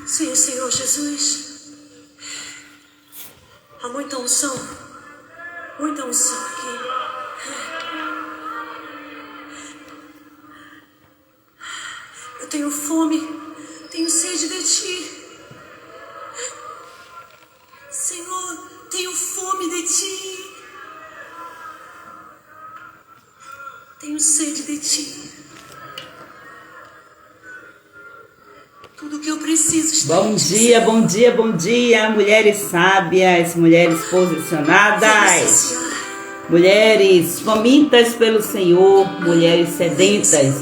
Sim, Senhor Jesus. Há muita unção aqui. Eu tenho fome, tenho sede de Ti. Senhor, tenho fome de Ti. Tenho sede de Ti. Tudo que eu preciso está Bom dia, bom dia, bom dia, mulheres sábias, mulheres posicionadas, mulheres famintas pelo Senhor, mulheres sedentas,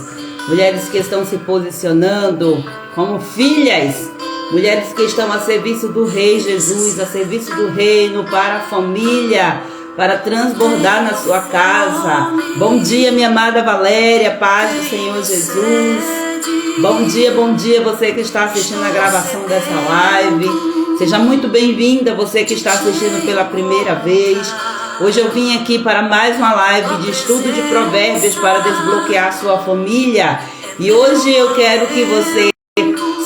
mulheres que estão se posicionando como filhas, mulheres que estão a serviço do Rei Jesus, a serviço do Reino, para a família, para transbordar na sua casa. Bom dia, minha amada Valéria, paz do Senhor Jesus. Bom dia você que está assistindo a gravação dessa live. Seja muito bem-vinda você que está assistindo pela primeira vez. Hoje eu vim aqui para mais uma live de estudo de provérbios para desbloquear a sua família. E hoje eu quero que você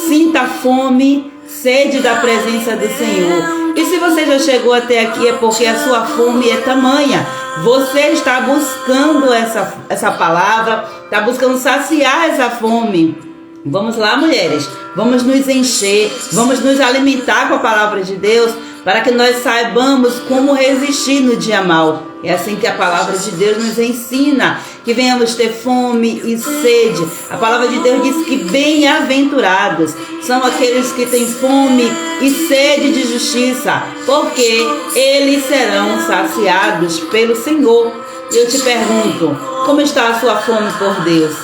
sinta fome, sede da presença do Senhor. E se você já chegou até aqui é porque a sua fome é tamanha. Você está buscando essa palavra, está buscando saciar essa fome. Vamos lá, mulheres, vamos nos encher, vamos nos alimentar com a palavra de Deus, para que nós saibamos como resistir no dia mau. É assim que a palavra de Deus nos ensina, que venhamos ter fome e sede. A palavra de Deus diz que bem-aventurados são aqueles que têm fome e sede de justiça, porque eles serão saciados pelo Senhor. E eu te pergunto, como está a sua fome por Deus?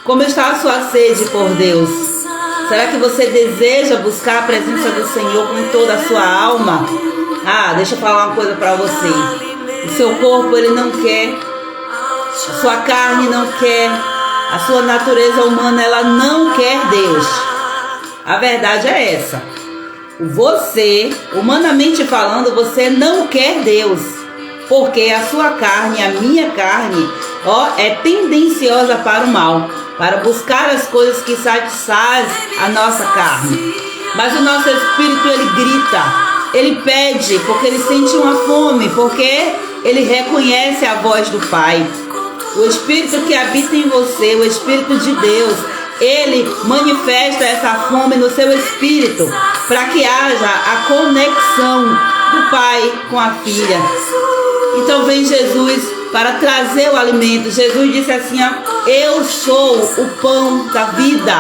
Como está a sua sede por Deus? Será que você deseja buscar a presença do Senhor com toda a sua alma? Deixa eu falar uma coisa para você. O seu corpo, ele não quer. A sua carne não quer. A sua natureza humana, ela não quer Deus. A verdade é essa. Você, humanamente falando, você não quer Deus. Porque a sua carne, a minha carne, é tendenciosa para o mal, para buscar as coisas que satisfazem a nossa carne. Mas o nosso espírito, ele grita, ele pede, porque ele sente uma fome, porque ele reconhece a voz do Pai. O Espírito que habita em você, o Espírito de Deus, ele manifesta essa fome no seu espírito, para que haja a conexão do Pai com a filha. Então vem Jesus para trazer o alimento. Jesus disse assim, eu sou o pão da vida.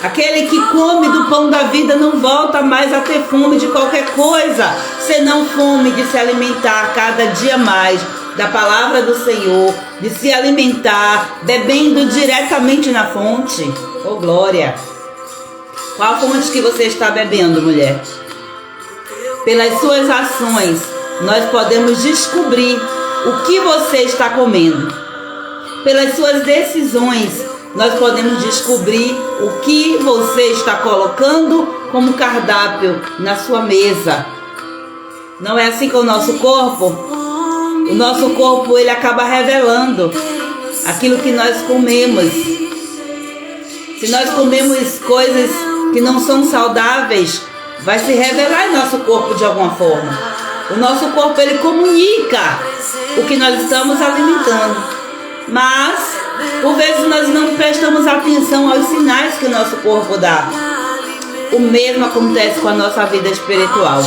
Aquele que come do pão da vida não volta mais a ter fome de qualquer coisa, senão fome de se alimentar cada dia mais da palavra do Senhor, de se alimentar bebendo diretamente na fonte. Oh, glória! Qual fonte que você está bebendo, mulher? Pelas suas ações, nós podemos descobrir o que você está comendo. Pelas suas decisões, nós podemos descobrir o que você está colocando como cardápio na sua mesa. Não é assim com o nosso corpo? O nosso corpo, ele acaba revelando aquilo que nós comemos. Se nós comemos coisas que não são saudáveis, vai se revelar em nosso corpo de alguma forma. O nosso corpo, ele comunica o que nós estamos alimentando. Mas, por vezes, nós não prestamos atenção aos sinais que o nosso corpo dá. O mesmo acontece com a nossa vida espiritual.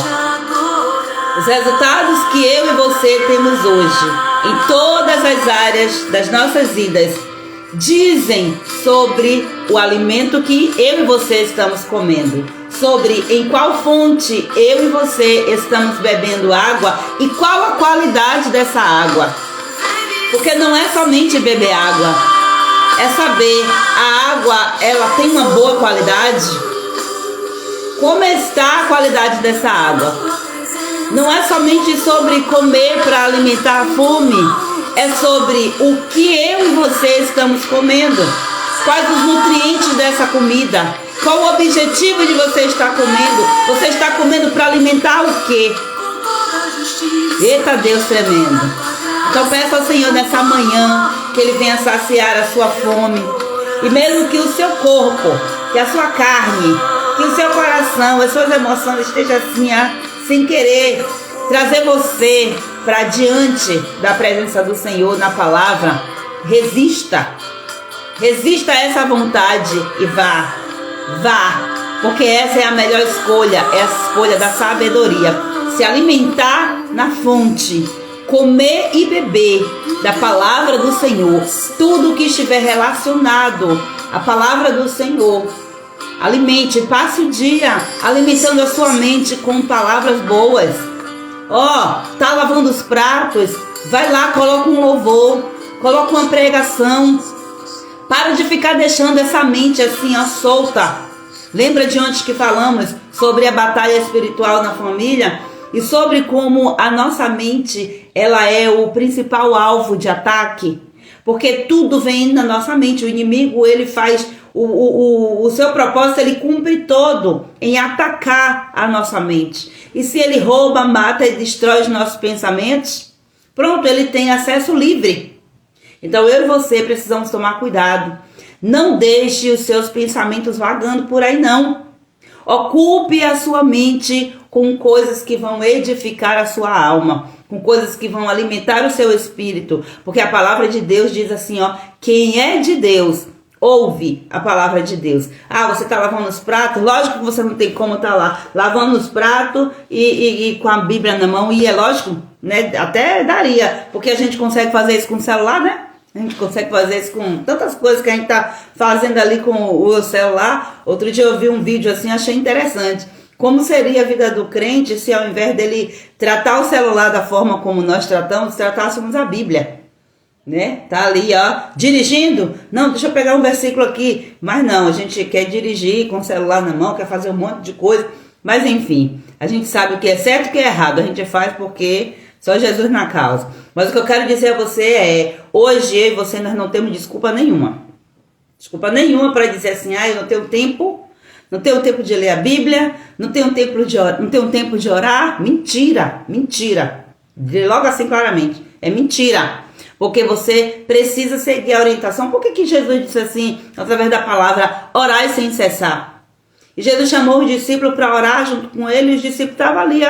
Os resultados que eu e você temos hoje, em todas as áreas das nossas vidas, dizem sobre o alimento que eu e você estamos comendo, sobre em qual fonte eu e você estamos bebendo água e qual a qualidade dessa água. Porque não é somente beber água, é saber a água, ela tem uma boa qualidade? Como está a qualidade dessa água? Não é somente sobre comer para alimentar a fome, é sobre o que eu e você estamos comendo. Quais os nutrientes dessa comida? Qual o objetivo de você estar comendo? Você está comendo para alimentar o quê? Eita Deus tremendo. Então peça ao Senhor nessa manhã que Ele venha saciar a sua fome. E mesmo que o seu corpo, que a sua carne, Que o seu coração, as suas emoções estejam assim, sem querer trazer você para diante da presença do Senhor na palavra. Resista. Resista a essa vontade e vá. Porque essa é a melhor escolha, é a escolha da sabedoria. Se alimentar na fonte, comer e beber da palavra do Senhor. Tudo que estiver relacionado à palavra do Senhor. Alimente, passe o dia alimentando a sua mente com palavras boas. Tá lavando os pratos, vai lá, coloca um louvor, coloca uma pregação. Para de ficar deixando essa mente assim, solta. Lembra de onde que falamos sobre a batalha espiritual na família? E sobre como a nossa mente, ela é o principal alvo de ataque? Porque tudo vem na nossa mente. O inimigo, ele faz o seu propósito, ele cumpre todo em atacar a nossa mente. E se ele rouba, mata e destrói os nossos pensamentos, pronto, ele tem acesso livre. Então eu e você precisamos tomar cuidado. Não deixe os seus pensamentos vagando por aí, não. Ocupe a sua mente com coisas que vão edificar a sua alma, com coisas que vão alimentar o seu espírito. Porque a palavra de Deus diz assim, quem é de Deus, ouve a palavra de Deus. Você está lavando os pratos? Lógico que você não tem como estar lá lavando os pratos e com a Bíblia na mão. E é lógico, né? Até daria, porque a gente consegue fazer isso com o celular, né? A gente consegue fazer isso com tantas coisas que a gente está fazendo ali com o celular. Outro dia eu vi um vídeo assim, achei interessante. Como seria a vida do crente se ao invés dele tratar o celular da forma como nós tratamos, tratássemos a Bíblia? Né? Tá ali, dirigindo. Não, deixa eu pegar um versículo aqui. Mas não, a gente quer dirigir com o celular na mão, quer fazer um monte de coisa. Mas enfim, a gente sabe o que é certo e o que é errado. A gente faz porque só Jesus na causa. Mas o que eu quero dizer a você é, hoje eu e você, nós não temos desculpa nenhuma. Desculpa nenhuma para dizer assim, eu não tenho tempo. Não tenho tempo de ler a Bíblia, não tenho tempo de orar. Mentira. Logo assim claramente, é mentira. Porque você precisa seguir a orientação. Por que Jesus disse assim, através da palavra, orai sem cessar? E Jesus chamou os discípulos para orar junto com ele, e os discípulos estavam ali,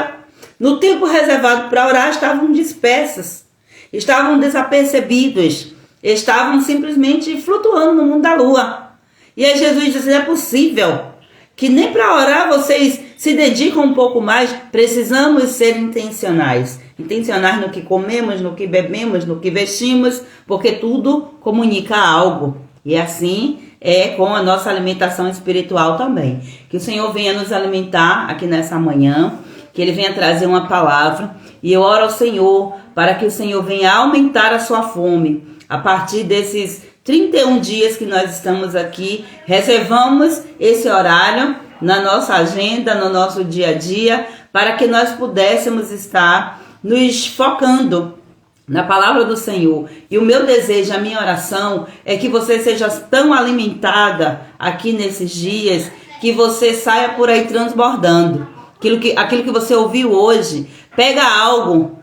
no tempo reservado para orar, estavam dispersos, estavam desapercebidos, estavam simplesmente flutuando no mundo da lua. E aí Jesus disse, é possível que nem para orar vocês se dedicam um pouco mais. Precisamos ser intencionais no que comemos, no que bebemos, no que vestimos, porque tudo comunica algo. E assim é com a nossa alimentação espiritual também. Que o Senhor venha nos alimentar aqui nessa manhã, que Ele venha trazer uma palavra. E eu oro ao Senhor para que o Senhor venha aumentar a sua fome. A partir desses 31 dias que nós estamos aqui, reservamos esse horário na nossa agenda, no nosso dia a dia, para que nós pudéssemos estar nos focando na palavra do Senhor. E o meu desejo, a minha oração é que você seja tão alimentada aqui nesses dias, que você saia por aí transbordando. Aquilo que você ouviu hoje, pega algo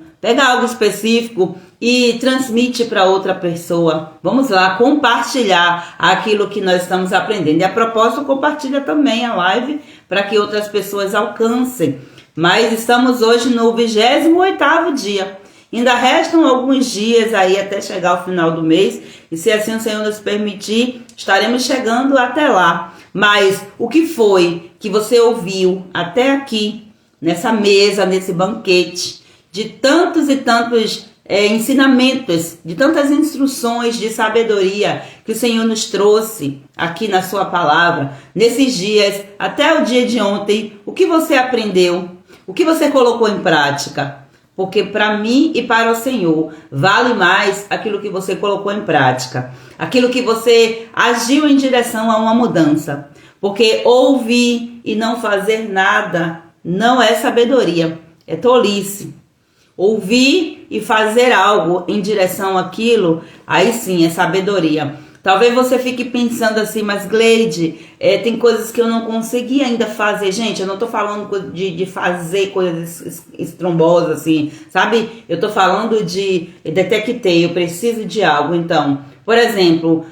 específico e transmite para outra pessoa. Vamos lá, compartilhar aquilo que nós estamos aprendendo. E a propósito, compartilha também a live para que outras pessoas alcancem. Mas estamos hoje no 28º dia. Ainda restam alguns dias aí até chegar ao final do mês. E se assim o Senhor nos permitir, estaremos chegando até lá. Mas o que foi que você ouviu até aqui, nessa mesa, nesse banquete, de tantos e tantos ensinamentos, de tantas instruções de sabedoria que o Senhor nos trouxe aqui na sua palavra, nesses dias, até o dia de ontem, o que você aprendeu, o que você colocou em prática? Porque para mim e para o Senhor vale mais aquilo que você colocou em prática, aquilo que você agiu em direção a uma mudança. Porque ouvir e não fazer nada não é sabedoria, é tolice. Ouvir e fazer algo em direção àquilo, aí sim é sabedoria. Talvez você fique pensando assim, mas Gleide, tem coisas que eu não consegui ainda fazer. Gente, eu não tô falando de fazer coisas estrombosas assim, sabe? Eu tô falando de detectei, eu preciso de algo. Então, Por exemplo,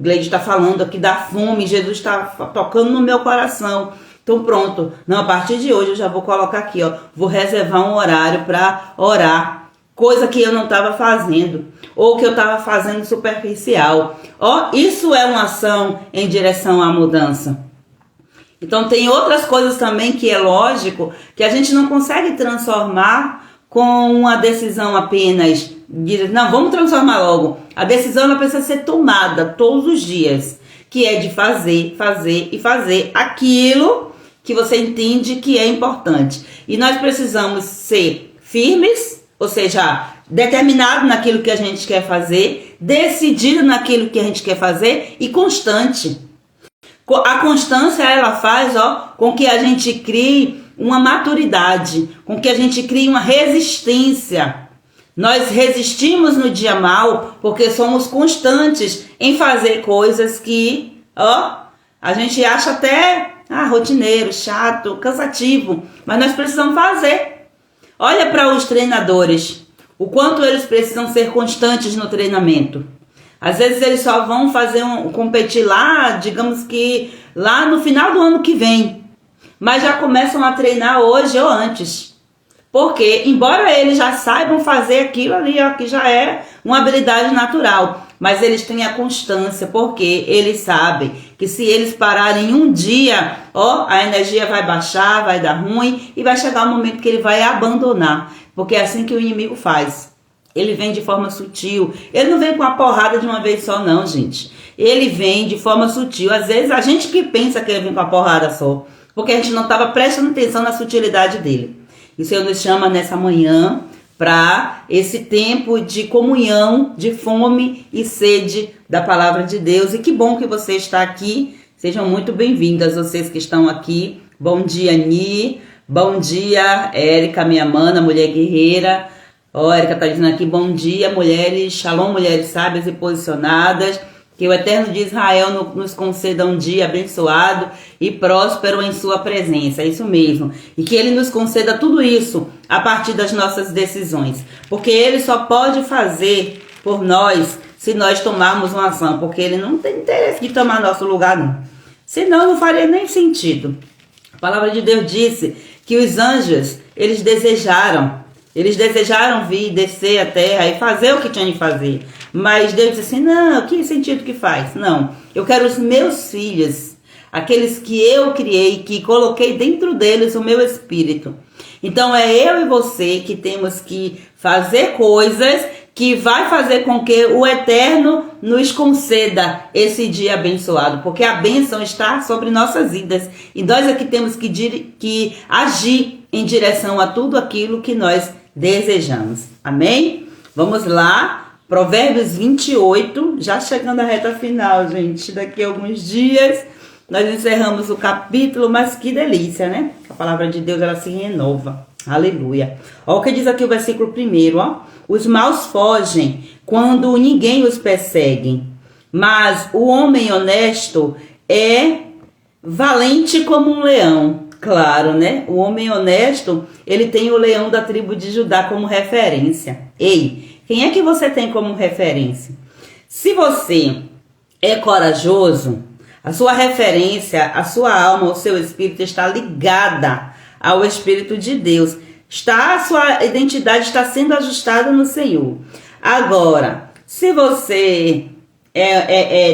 Gleide está falando aqui da fome, Jesus está tocando no meu coração. Então pronto, não, a partir de hoje eu já vou colocar aqui, ó, vou reservar um horário para orar, coisa que eu não estava fazendo, ou que eu estava fazendo superficial. Ó, isso é uma ação em direção à mudança. Então tem outras coisas também que é lógico que a gente não consegue transformar com uma decisão apenas de, não, vamos transformar logo. A decisão ela precisa ser tomada todos os dias, que é de fazer e fazer aquilo que você entende que é importante. E nós precisamos ser firmes, ou seja, determinado naquilo que a gente quer fazer, decidido naquilo que a gente quer fazer e constante. A constância ela faz, ó, com que a gente crie uma maturidade, com que a gente crie uma resistência. Nós resistimos no dia mal porque somos constantes em fazer coisas que, ó, a gente acha até rotineiro, chato, cansativo, mas nós precisamos fazer. Olha para os treinadores, o quanto eles precisam ser constantes no treinamento. Às vezes eles só vão competir lá, digamos que lá no final do ano que vem, mas já começam a treinar hoje ou antes. Porque, embora eles já saibam fazer aquilo ali, ó, que já é uma habilidade natural, mas eles têm a constância, porque eles sabem que se eles pararem um dia, ó, a energia vai baixar, vai dar ruim e vai chegar um momento que ele vai abandonar, porque é assim que o inimigo faz. Ele vem de forma sutil, ele não vem com a porrada de uma vez só não, gente. Ele vem de forma sutil, às vezes a gente que pensa que ele vem com a porrada só, porque a gente não estava prestando atenção na sutilidade dele. E o Senhor nos chama nessa manhã para esse tempo de comunhão, de fome e sede da palavra de Deus. E que bom que você está aqui. Sejam muito bem-vindas vocês que estão aqui. Bom dia, Ni. Bom dia, Érica, minha mana, mulher guerreira. Ó, Érica está dizendo aqui, bom dia, mulheres. Shalom, mulheres sábias e posicionadas. Que o Eterno de Israel nos conceda um dia abençoado e próspero em sua presença. É isso mesmo. E que ele nos conceda tudo isso a partir das nossas decisões. Porque ele só pode fazer por nós se nós tomarmos uma ação. Porque ele não tem interesse de tomar nosso lugar, não. Senão não faria nem sentido. A palavra de Deus disse que os anjos, eles desejaram vir, descer a terra e fazer o que tinham de fazer. Mas Deus disse assim, não, que sentido que faz? Não, eu quero os meus filhos, aqueles que eu criei, que coloquei dentro deles o meu espírito. Então é eu e você que temos que fazer coisas que vai fazer com que o Eterno nos conceda esse dia abençoado. Porque a bênção está sobre nossas vidas. E nós aqui temos que agir em direção a tudo aquilo que nós desejamos. Amém? Vamos lá. Provérbios 28, já chegando à reta final, gente. Daqui a alguns dias nós encerramos o capítulo, mas que delícia, né? A palavra de Deus, ela se renova. Aleluia. Olha o que diz aqui o versículo 1, ó. Os maus fogem quando ninguém os persegue, mas o homem honesto é valente como um leão. Claro, né? O homem honesto, ele tem o leão da tribo de Judá como referência. Ei, quem é que você tem como referência? Se você é corajoso, a sua referência, a sua alma, o seu espírito está ligada ao Espírito de Deus. A sua identidade está sendo ajustada no Senhor. Agora, se você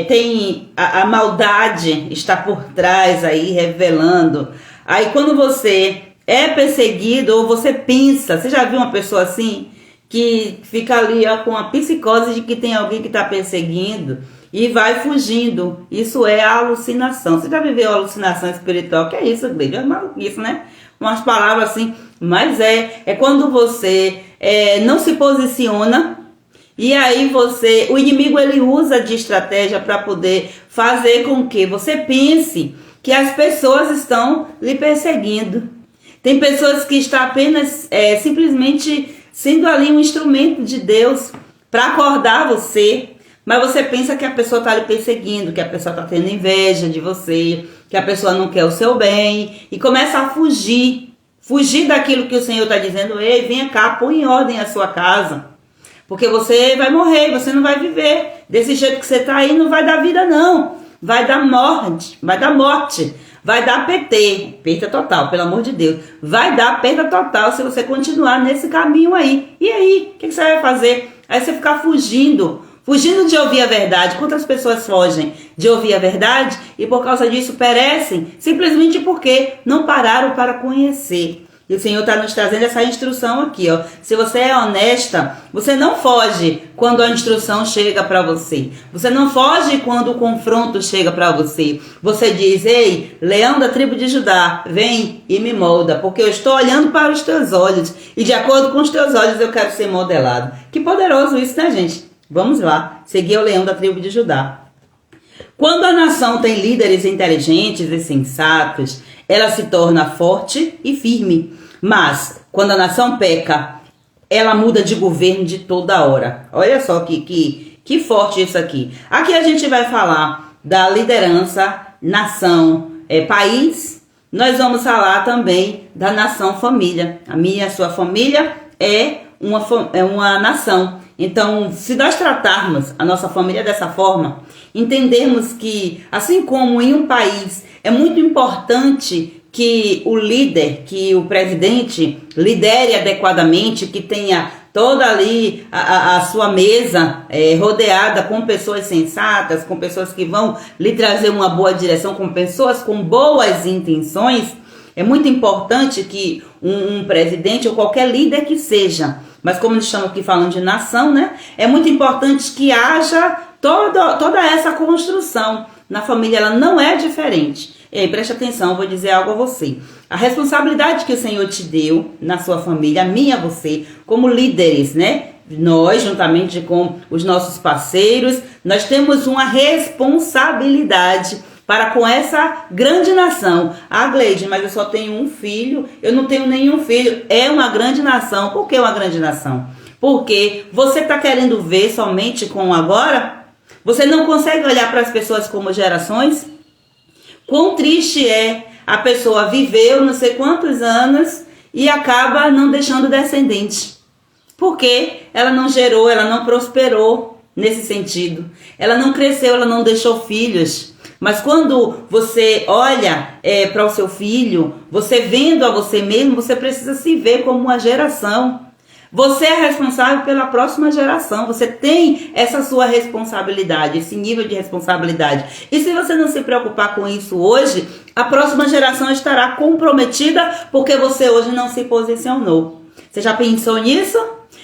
tem a maldade está por trás aí, revelando. Aí quando você é perseguido ou você pensa, você já viu uma pessoa assim? Que fica ali ó, com a psicose de que tem alguém que está perseguindo e vai fugindo. Isso é a alucinação. Você já viveu a alucinação espiritual? Que é isso, Gleide? É maluquice, né? Umas palavras assim. Mas é quando você não se posiciona e aí o inimigo ele usa de estratégia para poder fazer com que você pense que as pessoas estão lhe perseguindo. Tem pessoas que estão apenas simplesmente sendo ali um instrumento de Deus para acordar você, mas você pensa que a pessoa está lhe perseguindo, que a pessoa está tendo inveja de você, que a pessoa não quer o seu bem, e começa a fugir daquilo que o Senhor está dizendo. Ei, venha cá, põe em ordem a sua casa, Porque você vai morrer, você não vai viver. Desse jeito que você está aí, não vai dar vida não. Vai dar morte, vai dar morte. Vai dar PT, perda total, pelo amor de Deus. Vai dar perda total se você continuar nesse caminho aí. E aí, o que você vai fazer? Aí você ficar fugindo de ouvir a verdade. Quantas pessoas fogem de ouvir a verdade e por causa disso perecem? Simplesmente porque não pararam para conhecer. E o Senhor está nos trazendo essa instrução aqui, ó. Se você é honesta, você não foge quando a instrução chega para você. Você não foge quando o confronto chega para você. Você diz, ei, leão da tribo de Judá, vem e me molda, porque eu estou olhando para os teus olhos e de acordo com os teus olhos eu quero ser modelado. Que poderoso isso, né, gente? Vamos lá, seguir o leão da tribo de Judá. Quando a nação tem líderes inteligentes e sensatos, ela se torna forte e firme. Mas, quando a nação peca, ela muda de governo de toda hora. Olha só que forte isso aqui. Aqui a gente vai falar da liderança, nação, país. Nós vamos falar também da nação família. A minha e a sua família é uma nação. Então, se nós tratarmos a nossa família dessa forma, entendermos que, assim como em um país, é muito importante que o líder, que o presidente lidere adequadamente, que tenha toda ali a sua mesa rodeada com pessoas sensatas, com pessoas que vão lhe trazer uma boa direção, com pessoas com boas intenções. É muito importante que um presidente ou qualquer líder que seja, mas como nós estamos aqui falando de nação, né? É muito importante que haja toda essa construção. Na família ela não é diferente. E aí, preste atenção, eu vou dizer algo a você. A responsabilidade que o Senhor te deu na sua família, a minha, a você, como líderes, né? Nós, juntamente com os nossos parceiros, nós temos uma responsabilidade para com essa grande nação. Ah, Gleide, mas eu só tenho um filho, eu não tenho nenhum filho. É uma grande nação. Por que uma grande nação? Porque você está querendo ver somente com agora? Você não consegue olhar para as pessoas como gerações? Quão triste é a pessoa viveu não sei quantos anos e acaba não deixando descendente. Porque ela não gerou, ela não prosperou nesse sentido. Ela não cresceu, ela não deixou filhos. Mas quando você olha para o seu filho, você vendo a você mesmo, você precisa se ver como uma geração. Você é responsável pela próxima geração. Você tem essa sua responsabilidade, esse nível de responsabilidade. E se você não se preocupar com isso hoje, a próxima geração estará comprometida porque você hoje não se posicionou. Você já pensou nisso?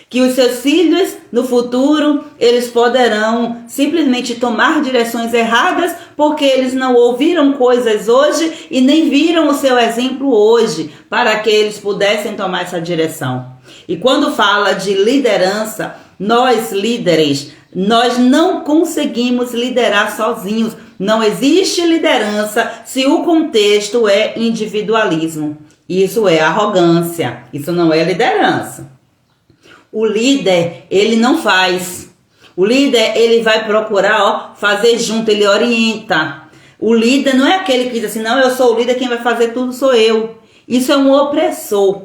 Que os seus filhos, no futuro, eles poderão simplesmente tomar direções erradas porque eles não ouviram coisas hoje e nem viram o seu exemplo hoje para que eles pudessem tomar essa direção. E quando fala de liderança, nós líderes, nós não conseguimos liderar sozinhos. Não existe liderança se o contexto é individualismo. Isso é arrogância, isso não é liderança. O líder, ele não faz. O líder, ele vai procurar fazer junto, ele orienta. O líder não é aquele que diz assim, não, eu sou o líder, quem vai fazer tudo sou eu. Isso é um opressor.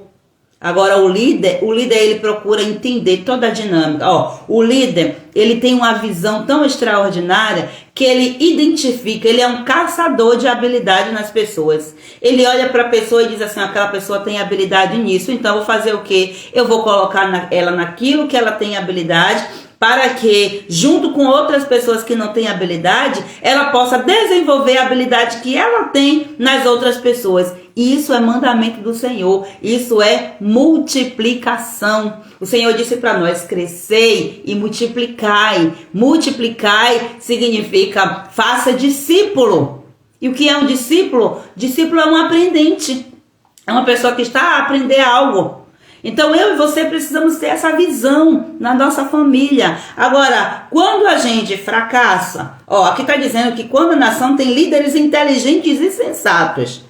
Agora o líder ele procura entender toda a dinâmica. O líder, ele tem uma visão tão extraordinária que ele identifica, ele é um caçador de habilidade nas pessoas. Ele olha para a pessoa e diz assim, aquela pessoa tem habilidade nisso, então eu vou fazer o quê? Eu vou colocar ela naquilo que ela tem habilidade, para que, junto com outras pessoas que não têm habilidade, ela possa desenvolver a habilidade que ela tem nas outras pessoas. Isso é mandamento do Senhor, isso é multiplicação. O Senhor disse para nós, crescei e multiplicai. Multiplicai significa faça discípulo. E o que é um discípulo? Discípulo é um aprendente, é uma pessoa que está a aprender algo. Então eu e você precisamos ter essa visão na nossa família. Agora, quando a gente fracassa, aqui está dizendo que quando a nação tem líderes inteligentes e sensatos,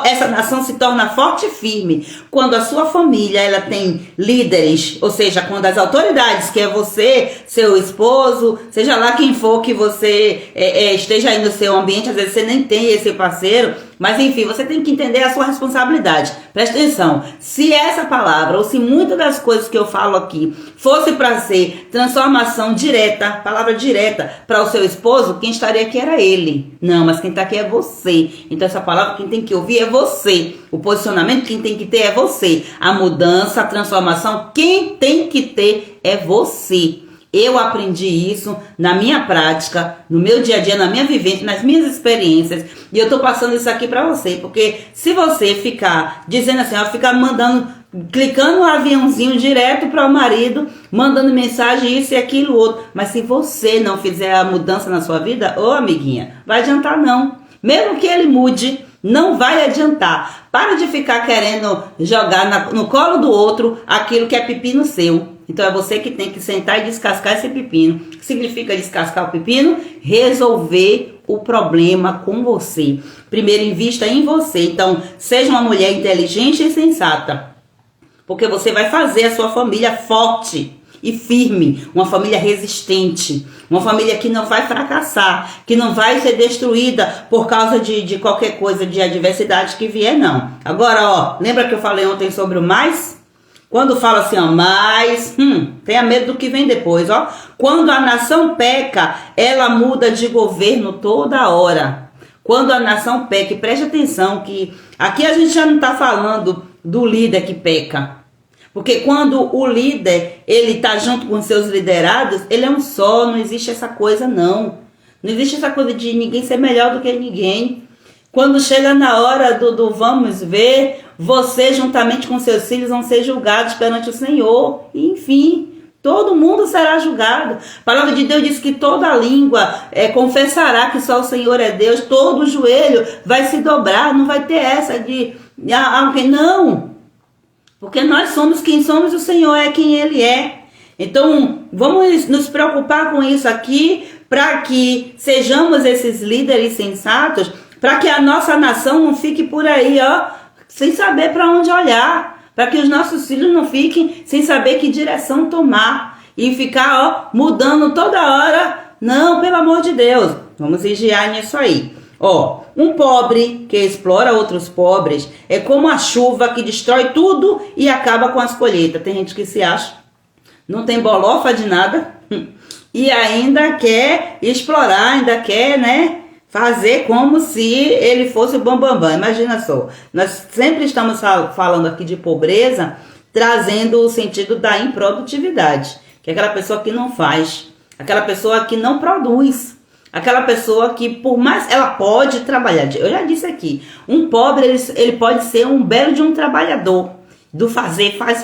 essa nação se torna forte e firme. Quando a sua família ela tem líderes, ou seja, quando as autoridades, que é você, seu esposo, seja lá quem for que você esteja aí no seu ambiente, às vezes você nem tem esse parceiro, Mas enfim, você tem que entender a sua responsabilidade. Presta atenção, se essa palavra, ou se muitas das coisas que eu falo aqui, fosse para ser transformação direta, palavra direta para o seu esposo, quem estaria aqui era ele. Não, mas quem está aqui é você. Então essa palavra quem tem que ouvir é você. O posicionamento quem tem que ter é você. A mudança, a transformação, quem tem que ter é você. Eu aprendi isso na minha prática, no meu dia a dia, na minha vivência, nas minhas experiências. E eu tô passando isso aqui pra você. Porque se você ficar dizendo assim, ó, ficar mandando, clicando no aviãozinho direto para o marido, mandando mensagem, isso e aquilo outro. Mas se você não fizer a mudança na sua vida, ô amiguinha, vai adiantar não. Mesmo que ele mude, não vai adiantar. Para de ficar querendo jogar no colo do outro aquilo que é pepino seu. Então é você que tem que sentar e descascar esse pepino. O que significa descascar o pepino? Resolver o problema com você. Primeiro invista em você. Então seja uma mulher inteligente e sensata. Porque você vai fazer a sua família forte e firme. Uma família resistente. Uma família que não vai fracassar. Que não vai ser destruída por causa de qualquer coisa de adversidade que vier, não. Agora, ó, lembra que eu falei ontem sobre o mais? Quando fala assim, ó, mas, tenha medo do que vem depois, ó. Quando a nação peca, ela muda de governo toda hora. Quando a nação peca, e preste atenção que aqui a gente já não está falando do líder que peca. Porque quando o líder, ele está junto com seus liderados, ele é um só, não existe essa coisa não. Não existe essa coisa de ninguém ser melhor do que ninguém. Quando chega na hora do vamos ver, você juntamente com seus filhos vão ser julgados perante o Senhor. E, enfim, todo mundo será julgado. A palavra de Deus diz que toda língua confessará que só o Senhor é Deus. Todo joelho vai se dobrar. Não vai ter essa de alguém. Não. Porque nós somos quem somos, o Senhor é quem Ele é. Então, vamos nos preocupar com isso aqui para que sejamos esses líderes sensatos, para que a nossa nação não fique por aí, ó, sem saber para onde olhar, para que os nossos filhos não fiquem sem saber que direção tomar e ficar, ó, mudando toda hora. Não, pelo amor de Deus, vamos vigiar nisso aí. Ó, um pobre que explora outros pobres é como a chuva que destrói tudo e acaba com as colheitas. Tem gente que se acha, não tem bolofa de nada e ainda quer explorar, ainda quer, né, fazer como se ele fosse o bambambam. Imagina só, nós sempre estamos falando aqui de pobreza, trazendo o sentido da improdutividade, que é aquela pessoa que não faz, aquela pessoa que não produz, aquela pessoa que por mais ela pode trabalhar. Eu já disse aqui, um pobre ele pode ser um belo de um trabalhador, do fazer, faz,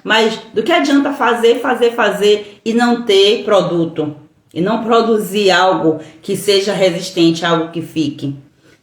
mas do que adianta fazer e não ter produto? E não produzir algo que seja resistente, algo que fique.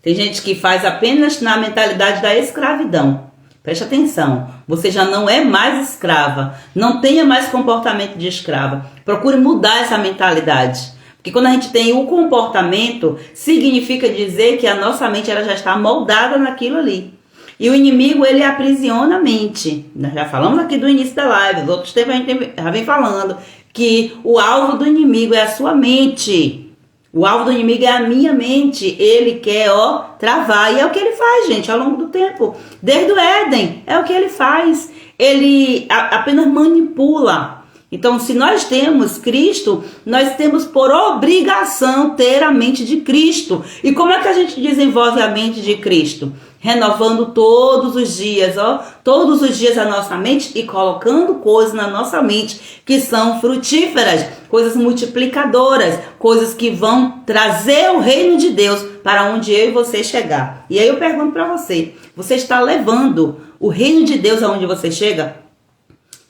Tem gente que faz apenas na mentalidade da escravidão. Preste atenção, você já não é mais escrava. Não tenha mais comportamento de escrava. Procure mudar essa mentalidade. Porque quando a gente tem o comportamento, significa dizer que a nossa mente ela já está moldada naquilo ali. E o inimigo, ele aprisiona a mente. Nós já falamos aqui do início da live, os outros tempos a gente já vem falando que o alvo do inimigo é a sua mente. O alvo do inimigo é a minha mente. Ele quer, ó, travar. E é o que ele faz, gente, ao longo do tempo. Desde o Éden, é o que ele faz. Ele apenas manipula. Então, se nós temos Cristo, nós temos por obrigação ter a mente de Cristo. E como é que a gente desenvolve a mente de Cristo? Renovando todos os dias, ó, todos os dias a nossa mente e colocando coisas na nossa mente que são frutíferas, coisas multiplicadoras, coisas que vão trazer o reino de Deus para onde eu e você chegar. E aí eu pergunto para você, você está levando o reino de Deus aonde você chega?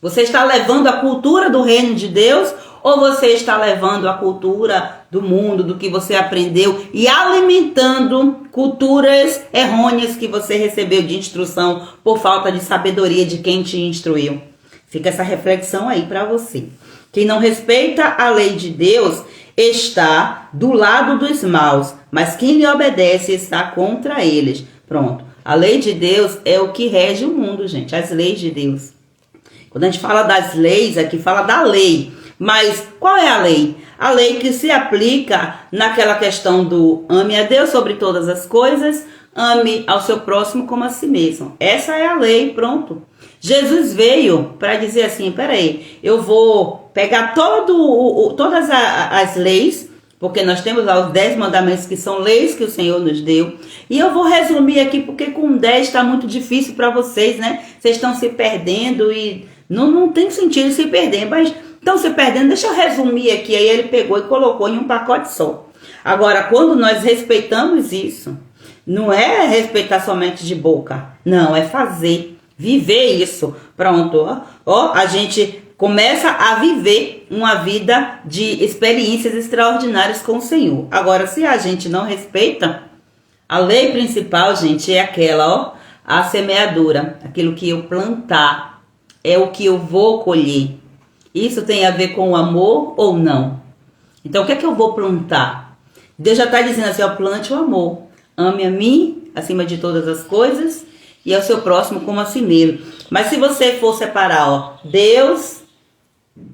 Você está levando a cultura do reino de Deus ou você está levando a cultura do mundo, do que você aprendeu e alimentando culturas errôneas que você recebeu de instrução por falta de sabedoria de quem te instruiu? Fica essa reflexão aí para você. Quem não respeita a lei de Deus está do lado dos maus, mas quem lhe obedece está contra eles. Pronto. A lei de Deus é o que rege o mundo, gente. As leis de Deus. Quando a gente fala das leis, aqui fala da lei. Mas qual é a lei? A lei que se aplica naquela questão do ame a Deus sobre todas as coisas, ame ao seu próximo como a si mesmo. Essa é a lei, pronto. Jesus veio para dizer assim, peraí, eu vou pegar todas as leis, porque nós temos lá os 10 mandamentos que são leis que o Senhor nos deu, e eu vou resumir aqui, porque com 10 está muito difícil para vocês, né? Vocês estão se perdendo e não tem sentido se perder, mas estão se perdendo, deixa eu resumir aqui. Aí ele pegou e colocou em um pacote só. Agora, quando nós respeitamos isso, não é respeitar somente de boca, não, é fazer, viver isso. Pronto, ó, a gente começa a viver uma vida de experiências extraordinárias com o Senhor. Agora, se a gente não respeita, a lei principal, gente, é aquela, ó, a semeadura. Aquilo que eu plantar é o que eu vou colher. Isso tem a ver com o amor ou não? Então, o que é que eu vou plantar? Deus já está dizendo assim, ó, plante o amor. Ame a mim, acima de todas as coisas, e ao seu próximo como a si mesmo. Mas se você for separar, ó, Deus,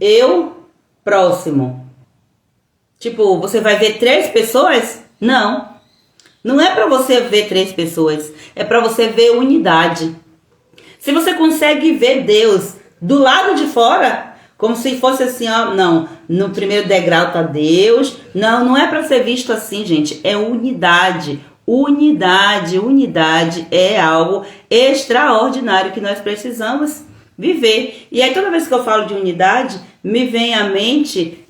eu, próximo. Tipo, você vai ver 3 pessoas? Não. Não é para você ver 3 pessoas. É para você ver unidade. Se você consegue ver Deus do lado de fora, como se fosse assim, ó, não, no primeiro degrau tá Deus. Não é para ser visto assim, gente. É unidade. Unidade é algo extraordinário que nós precisamos viver. E aí toda vez que eu falo de unidade, me vem à mente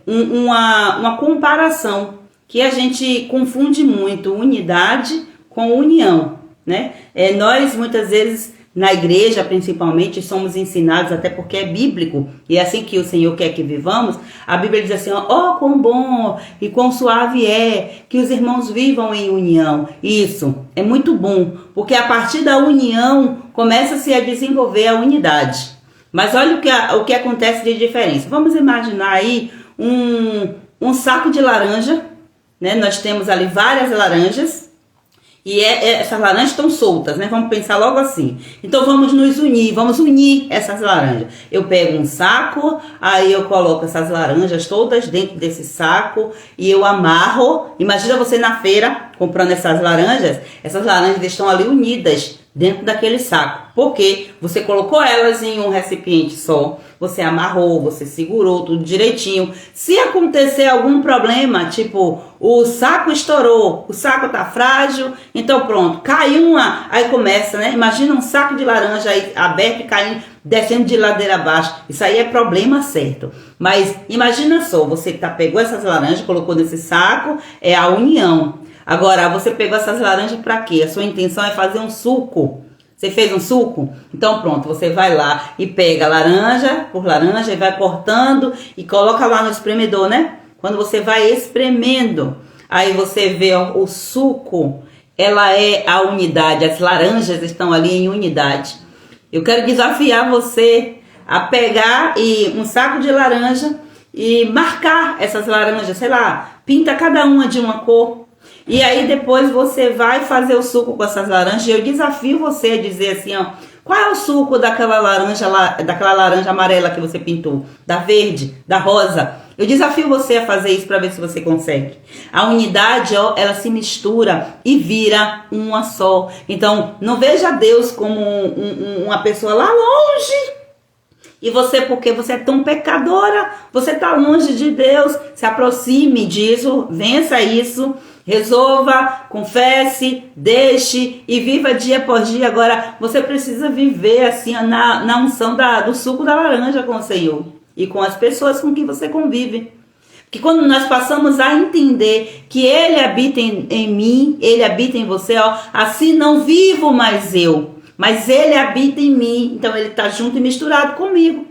uma comparação, que a gente confunde muito unidade com união, né? Nós muitas vezes na igreja principalmente somos ensinados, até porque é bíblico, e é assim que o Senhor quer que vivamos. A Bíblia diz assim, ó, quão bom e quão suave é que os irmãos vivam em união. Isso é muito bom, porque a partir da união começa-se a desenvolver a unidade. Mas olha o que acontece de diferença. Vamos imaginar aí um saco de laranja, né? Nós temos ali várias laranjas, e essas laranjas estão soltas, né? Vamos pensar logo assim. Então vamos nos unir, vamos unir essas laranjas. Eu pego um saco, aí eu coloco essas laranjas todas dentro desse saco e eu amarro. Imagina você na feira comprando essas laranjas estão ali unidas dentro daquele saco. Porque você colocou elas em um recipiente só, você amarrou, você segurou tudo direitinho. Se acontecer algum problema, tipo, o saco estourou, o saco tá frágil, então pronto, caiu uma, aí começa, né? Imagina um saco de laranja aí aberto e caindo, descendo de ladeira abaixo. Isso aí é problema certo. Mas imagina só, você pegou essas laranjas, colocou nesse saco, é a união. Agora, você pegou essas laranjas para quê? A sua intenção é fazer um suco. Você fez um suco? Então pronto, você vai lá e pega laranja por laranja e vai cortando e coloca lá no espremedor, né? Quando você vai espremendo, aí você vê, ó, o suco, ela é a unidade, as laranjas estão ali em unidade. Eu quero desafiar você a pegar um saco de laranja e marcar essas laranjas, sei lá, pinta cada uma de uma cor. E aí depois você vai fazer o suco com essas laranjas. E eu desafio você a dizer assim, ó, qual é o suco daquela laranja amarela que você pintou? Da verde, da rosa? Eu desafio você a fazer isso para ver se você consegue. A unidade, ó, ela se mistura e vira uma só. Então, não veja Deus como uma pessoa lá longe. E você, porque você é tão pecadora, você está longe de Deus. Se aproxime disso, vença isso. Resolva, confesse, deixe e viva dia após dia. Agora, você precisa viver assim na unção do suco da laranja com o Senhor e com as pessoas com quem você convive. Porque quando nós passamos a entender que Ele habita em mim, Ele habita em você, ó, assim não vivo mais eu, mas Ele habita em mim. Então Ele está junto e misturado comigo.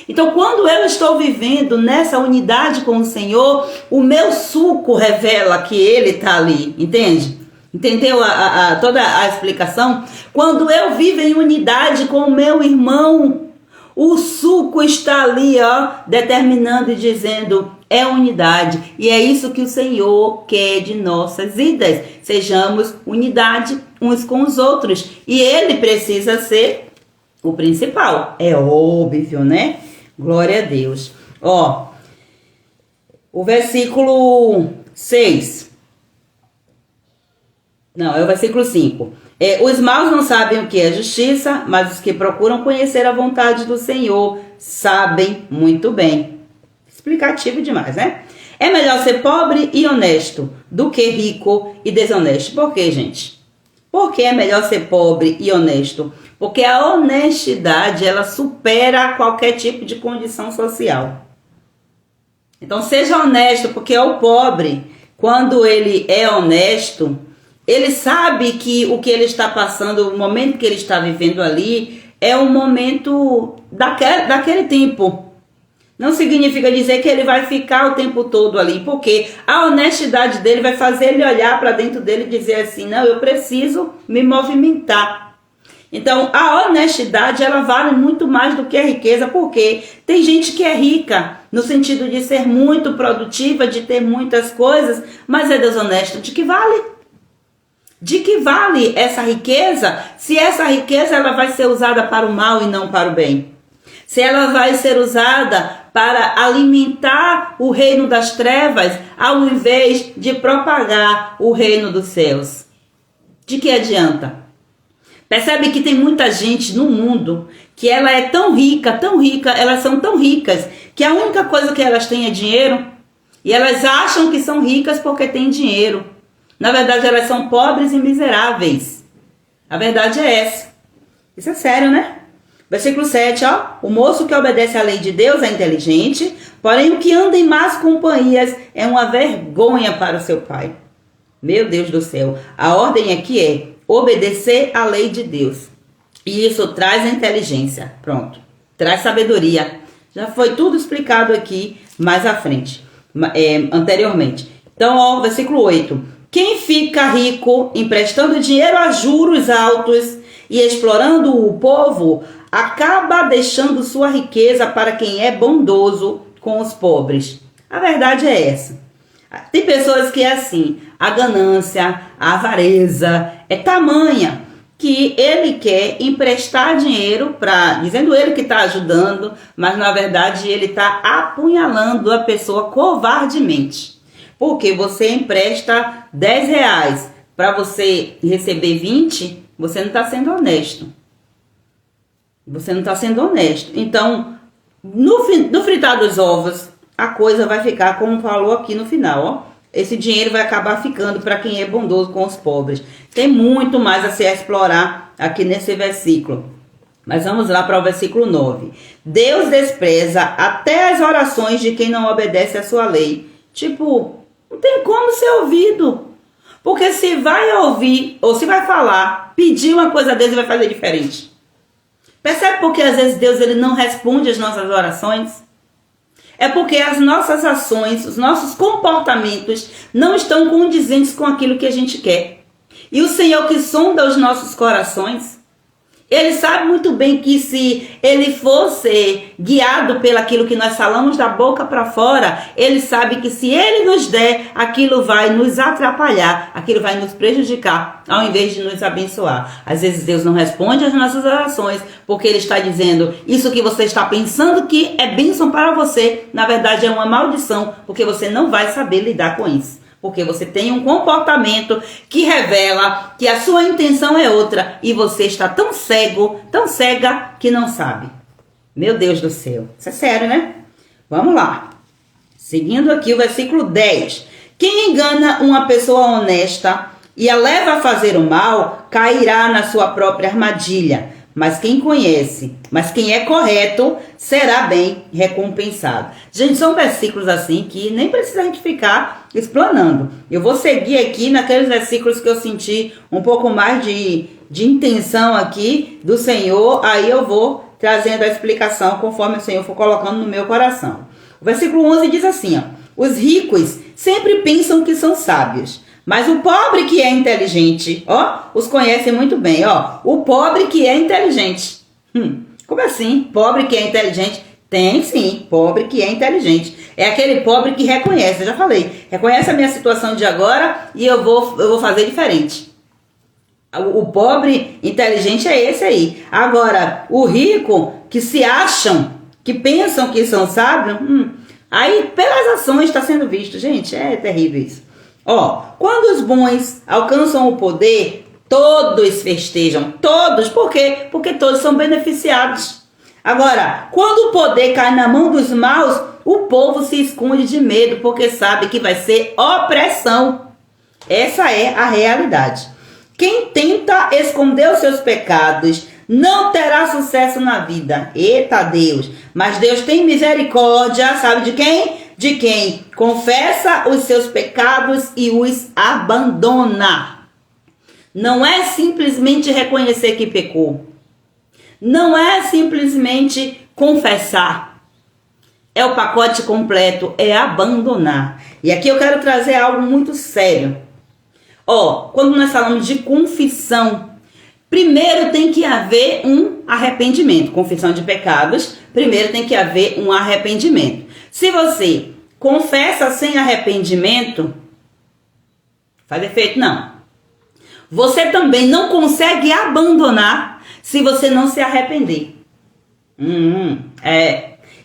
Então, quando eu estou vivendo nessa unidade com o Senhor, o meu suco revela que Ele está ali, entende? Entendeu toda a explicação? Quando eu vivo em unidade com o meu irmão, o suco está ali, ó, determinando e dizendo, é unidade. E é isso que o Senhor quer de nossas vidas. Sejamos unidade uns com os outros. E Ele precisa ser o principal. É óbvio, né? Glória a Deus. Ó, o versículo 6. Não, é o versículo 5. Os maus não sabem o que é justiça, mas os que procuram conhecer a vontade do Senhor sabem muito bem. Explicativo demais, né? É melhor ser pobre e honesto do que rico e desonesto. Por quê, gente? Por que é melhor ser pobre e honesto? Porque a honestidade, ela supera qualquer tipo de condição social. Então, seja honesto, porque o pobre, quando ele é honesto, ele sabe que o que ele está passando, o momento que ele está vivendo ali, é um momento daquele tempo. Não significa dizer que ele vai ficar o tempo todo ali, porque a honestidade dele vai fazer ele olhar para dentro dele e dizer assim, não, eu preciso me movimentar. Então, a honestidade, ela vale muito mais do que a riqueza, porque tem gente que é rica, no sentido de ser muito produtiva, de ter muitas coisas, mas é desonesto. De que vale? De que vale essa riqueza, se essa riqueza ela vai ser usada para o mal e não para o bem? Se ela vai ser usada para alimentar o reino das trevas, ao invés de propagar o reino dos céus. De que adianta? Percebe que tem muita gente no mundo que ela é tão rica, elas são tão ricas, que a única coisa que elas têm é dinheiro, e elas acham que são ricas porque têm dinheiro. Na verdade, elas são pobres e miseráveis. A verdade é essa. Isso é sério, né? Versículo 7, ó. O moço que obedece à lei de Deus é inteligente, porém o que anda em más companhias é uma vergonha para o seu pai. Meu Deus do céu. A ordem aqui é obedecer à lei de Deus. E isso traz inteligência. Pronto. Traz sabedoria. Já foi tudo explicado aqui mais à frente, anteriormente. Então, ó, versículo 8. Quem fica rico emprestando dinheiro a juros altos e explorando o povo, acaba deixando sua riqueza para quem é bondoso com os pobres. A verdade é essa. Tem pessoas que é assim, a ganância, a avareza é tamanha que ele quer emprestar dinheiro dizendo ele que está ajudando, mas na verdade ele está apunhalando a pessoa covardemente. Porque você empresta 10 reais para você receber 20, você não está sendo honesto. Você não está sendo honesto. Então, no fritar dos ovos, a coisa vai ficar como falou aqui no final, ó. Esse dinheiro vai acabar ficando para quem é bondoso com os pobres. Tem muito mais a se explorar aqui nesse versículo. Mas vamos lá para o versículo 9. Deus despreza até as orações de quem não obedece à sua lei. Tipo, não tem como ser ouvido. Porque se vai ouvir, ou se vai falar, pedir uma coisa a Deus, ele vai fazer diferente. Percebe porque às vezes Deus ele não responde às nossas orações? É porque as nossas ações, os nossos comportamentos não estão condizentes com aquilo que a gente quer. E o Senhor que sonda os nossos corações, Ele sabe muito bem que se Ele fosse guiado pelo aquilo que nós falamos da boca para fora, Ele sabe que se Ele nos der, aquilo vai nos atrapalhar, aquilo vai nos prejudicar, ao invés de nos abençoar. Às vezes Deus não responde às nossas orações, porque Ele está dizendo, isso que você está pensando que é bênção para você, na verdade é uma maldição, porque você não vai saber lidar com isso. Porque você tem um comportamento que revela que a sua intenção é outra e você está tão cego, tão cega que não sabe. Meu Deus do céu. Isso é sério, né? Vamos lá. Seguindo aqui o versículo 10. Quem engana uma pessoa honesta e a leva a fazer o mal, cairá na sua própria armadilha. Mas quem é correto, será bem recompensado. Gente, são versículos assim que nem precisa a gente ficar explanando. Eu vou seguir aqui naqueles versículos que eu senti um pouco mais de intenção aqui do Senhor. Aí eu vou trazendo a explicação conforme o Senhor for colocando no meu coração. O versículo 11 diz assim, ó. Os ricos sempre pensam que são sábios. Mas o pobre que é inteligente, ó, os conhece muito bem, ó. O pobre que é inteligente. Como assim? Pobre que é inteligente? Tem sim, pobre que é inteligente. É aquele pobre que reconhece, eu já falei. Reconhece a minha situação de agora e eu vou fazer diferente. O pobre inteligente é esse aí. Agora, o rico que se acham, que pensam que são sábios, aí pelas ações está sendo visto. Gente, é terrível isso. Ó, quando os bons alcançam o poder, todos festejam. Todos. Por quê? Porque todos são beneficiados. Agora, quando o poder cai na mão dos maus, o povo se esconde de medo, porque sabe que vai ser opressão. Essa é a realidade. Quem tenta esconder os seus pecados não terá sucesso na vida. Eita Deus! Mas Deus tem misericórdia, sabe de quem? De quem confessa os seus pecados e os abandona. Não é simplesmente reconhecer que pecou. Não é simplesmente confessar. É o pacote completo, é abandonar. E aqui eu quero trazer algo muito sério. Ó, quando nós falamos de confissão, primeiro tem que haver um arrependimento. Confissão de pecados, primeiro tem que haver um arrependimento. Se você confessa sem arrependimento, faz efeito? Não. Você também não consegue abandonar se você não se arrepender.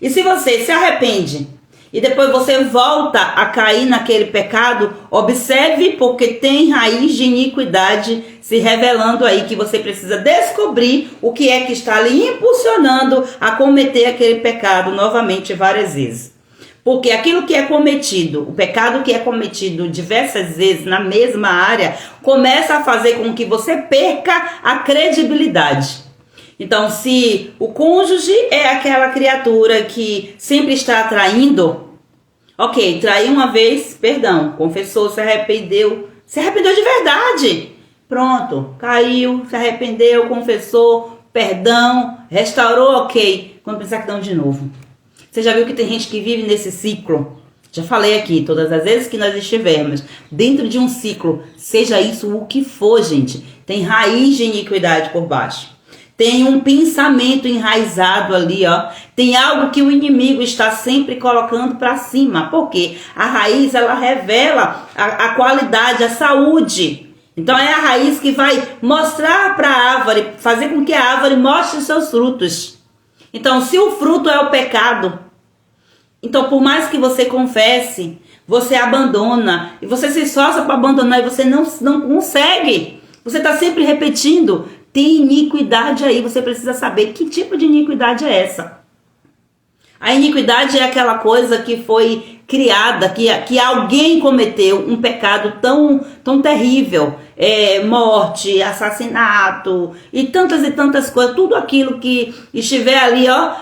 E se você se arrepende e depois você volta a cair naquele pecado, observe, porque tem raiz de iniquidade se revelando aí, que você precisa descobrir o que é que está lhe impulsionando a cometer aquele pecado novamente várias vezes. Porque aquilo que é cometido, o pecado que é cometido diversas vezes na mesma área, começa a fazer com que você perca a credibilidade. Então, se o cônjuge é aquela criatura que sempre está traindo, ok, traiu uma vez, perdão, confessou, se arrependeu de verdade. Pronto, caiu, se arrependeu, confessou, perdão, restaurou, ok. Quando pensar que dão de novo. Você já viu que tem gente que vive nesse ciclo? Já falei aqui, todas as vezes que nós estivermos dentro de um ciclo, seja isso o que for, gente, tem raiz de iniquidade por baixo. Tem um pensamento enraizado ali, ó. Tem algo que o inimigo está sempre colocando para cima. Porque a raiz, ela revela a qualidade, a saúde. Então é a raiz que vai mostrar para a árvore, fazer com que a árvore mostre os seus frutos. Então, se o fruto é o pecado, então por mais que você confesse, você abandona. E você se esforça para abandonar e você não consegue. Você está sempre repetindo. Tem iniquidade aí, você precisa saber que tipo de iniquidade é essa. A iniquidade é aquela coisa que foi criada, que alguém cometeu um pecado tão terrível, morte, assassinato e tantas coisas, tudo aquilo que estiver ali, ó,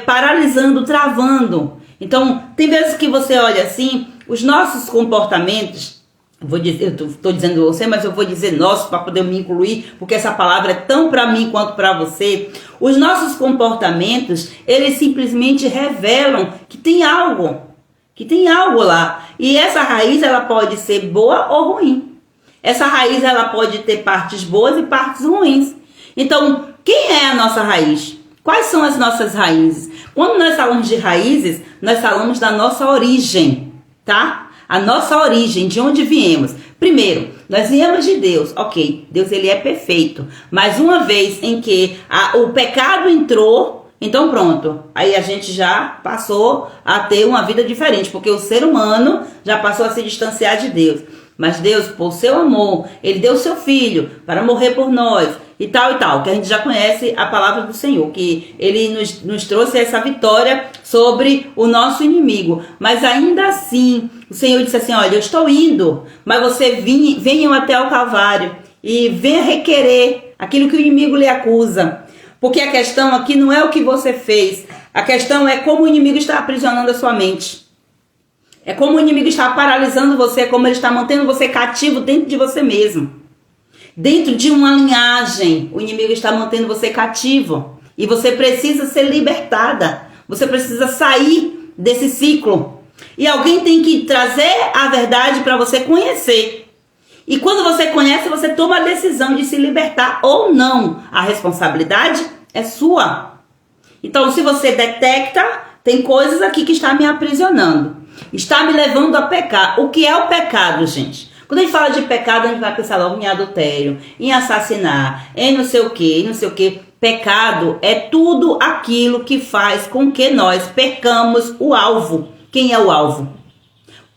paralisando, travando. Então, tem vezes que você olha assim, os nossos comportamentos, eu estou dizendo você, mas eu vou dizer nosso para poder me incluir, porque essa palavra é tão para mim quanto para você. Os nossos comportamentos, eles simplesmente revelam que tem algo lá. E essa raiz, ela pode ser boa ou ruim. Essa raiz, ela pode ter partes boas e partes ruins. Então, quem é a nossa raiz? Quais são as nossas raízes? Quando nós falamos de raízes, nós falamos da nossa origem, tá? A nossa origem, de onde viemos. Primeiro, nós viemos de Deus. Ok, Deus ele é perfeito. Mas uma vez em que o pecado entrou, então pronto. Aí a gente já passou a ter uma vida diferente. Porque o ser humano já passou a se distanciar de Deus. Mas Deus, por seu amor, ele deu seu filho para morrer por nós. E tal, que a gente já conhece a palavra do Senhor, que ele nos trouxe essa vitória sobre o nosso inimigo. Mas ainda assim, o Senhor disse assim, olha, eu estou indo, mas você venham até o Calvário e venha requerer aquilo que o inimigo lhe acusa. Porque a questão aqui não é o que você fez, a questão é como o inimigo está aprisionando a sua mente. É como o inimigo está paralisando você, como ele está mantendo você cativo dentro de você mesmo. Dentro de uma linhagem, o inimigo está mantendo você cativo. E você precisa ser libertada. Você precisa sair desse ciclo. E alguém tem que trazer a verdade para você conhecer. E quando você conhece, você toma a decisão de se libertar ou não. A responsabilidade é sua. Então, se você detecta, tem coisas aqui que está me aprisionando. Está me levando a pecar. O que é o pecado, gente? Quando a gente fala de pecado, a gente vai pensar logo em adultério, em assassinar, em não sei o que. Pecado é tudo aquilo que faz com que nós percamos o alvo. Quem é o alvo?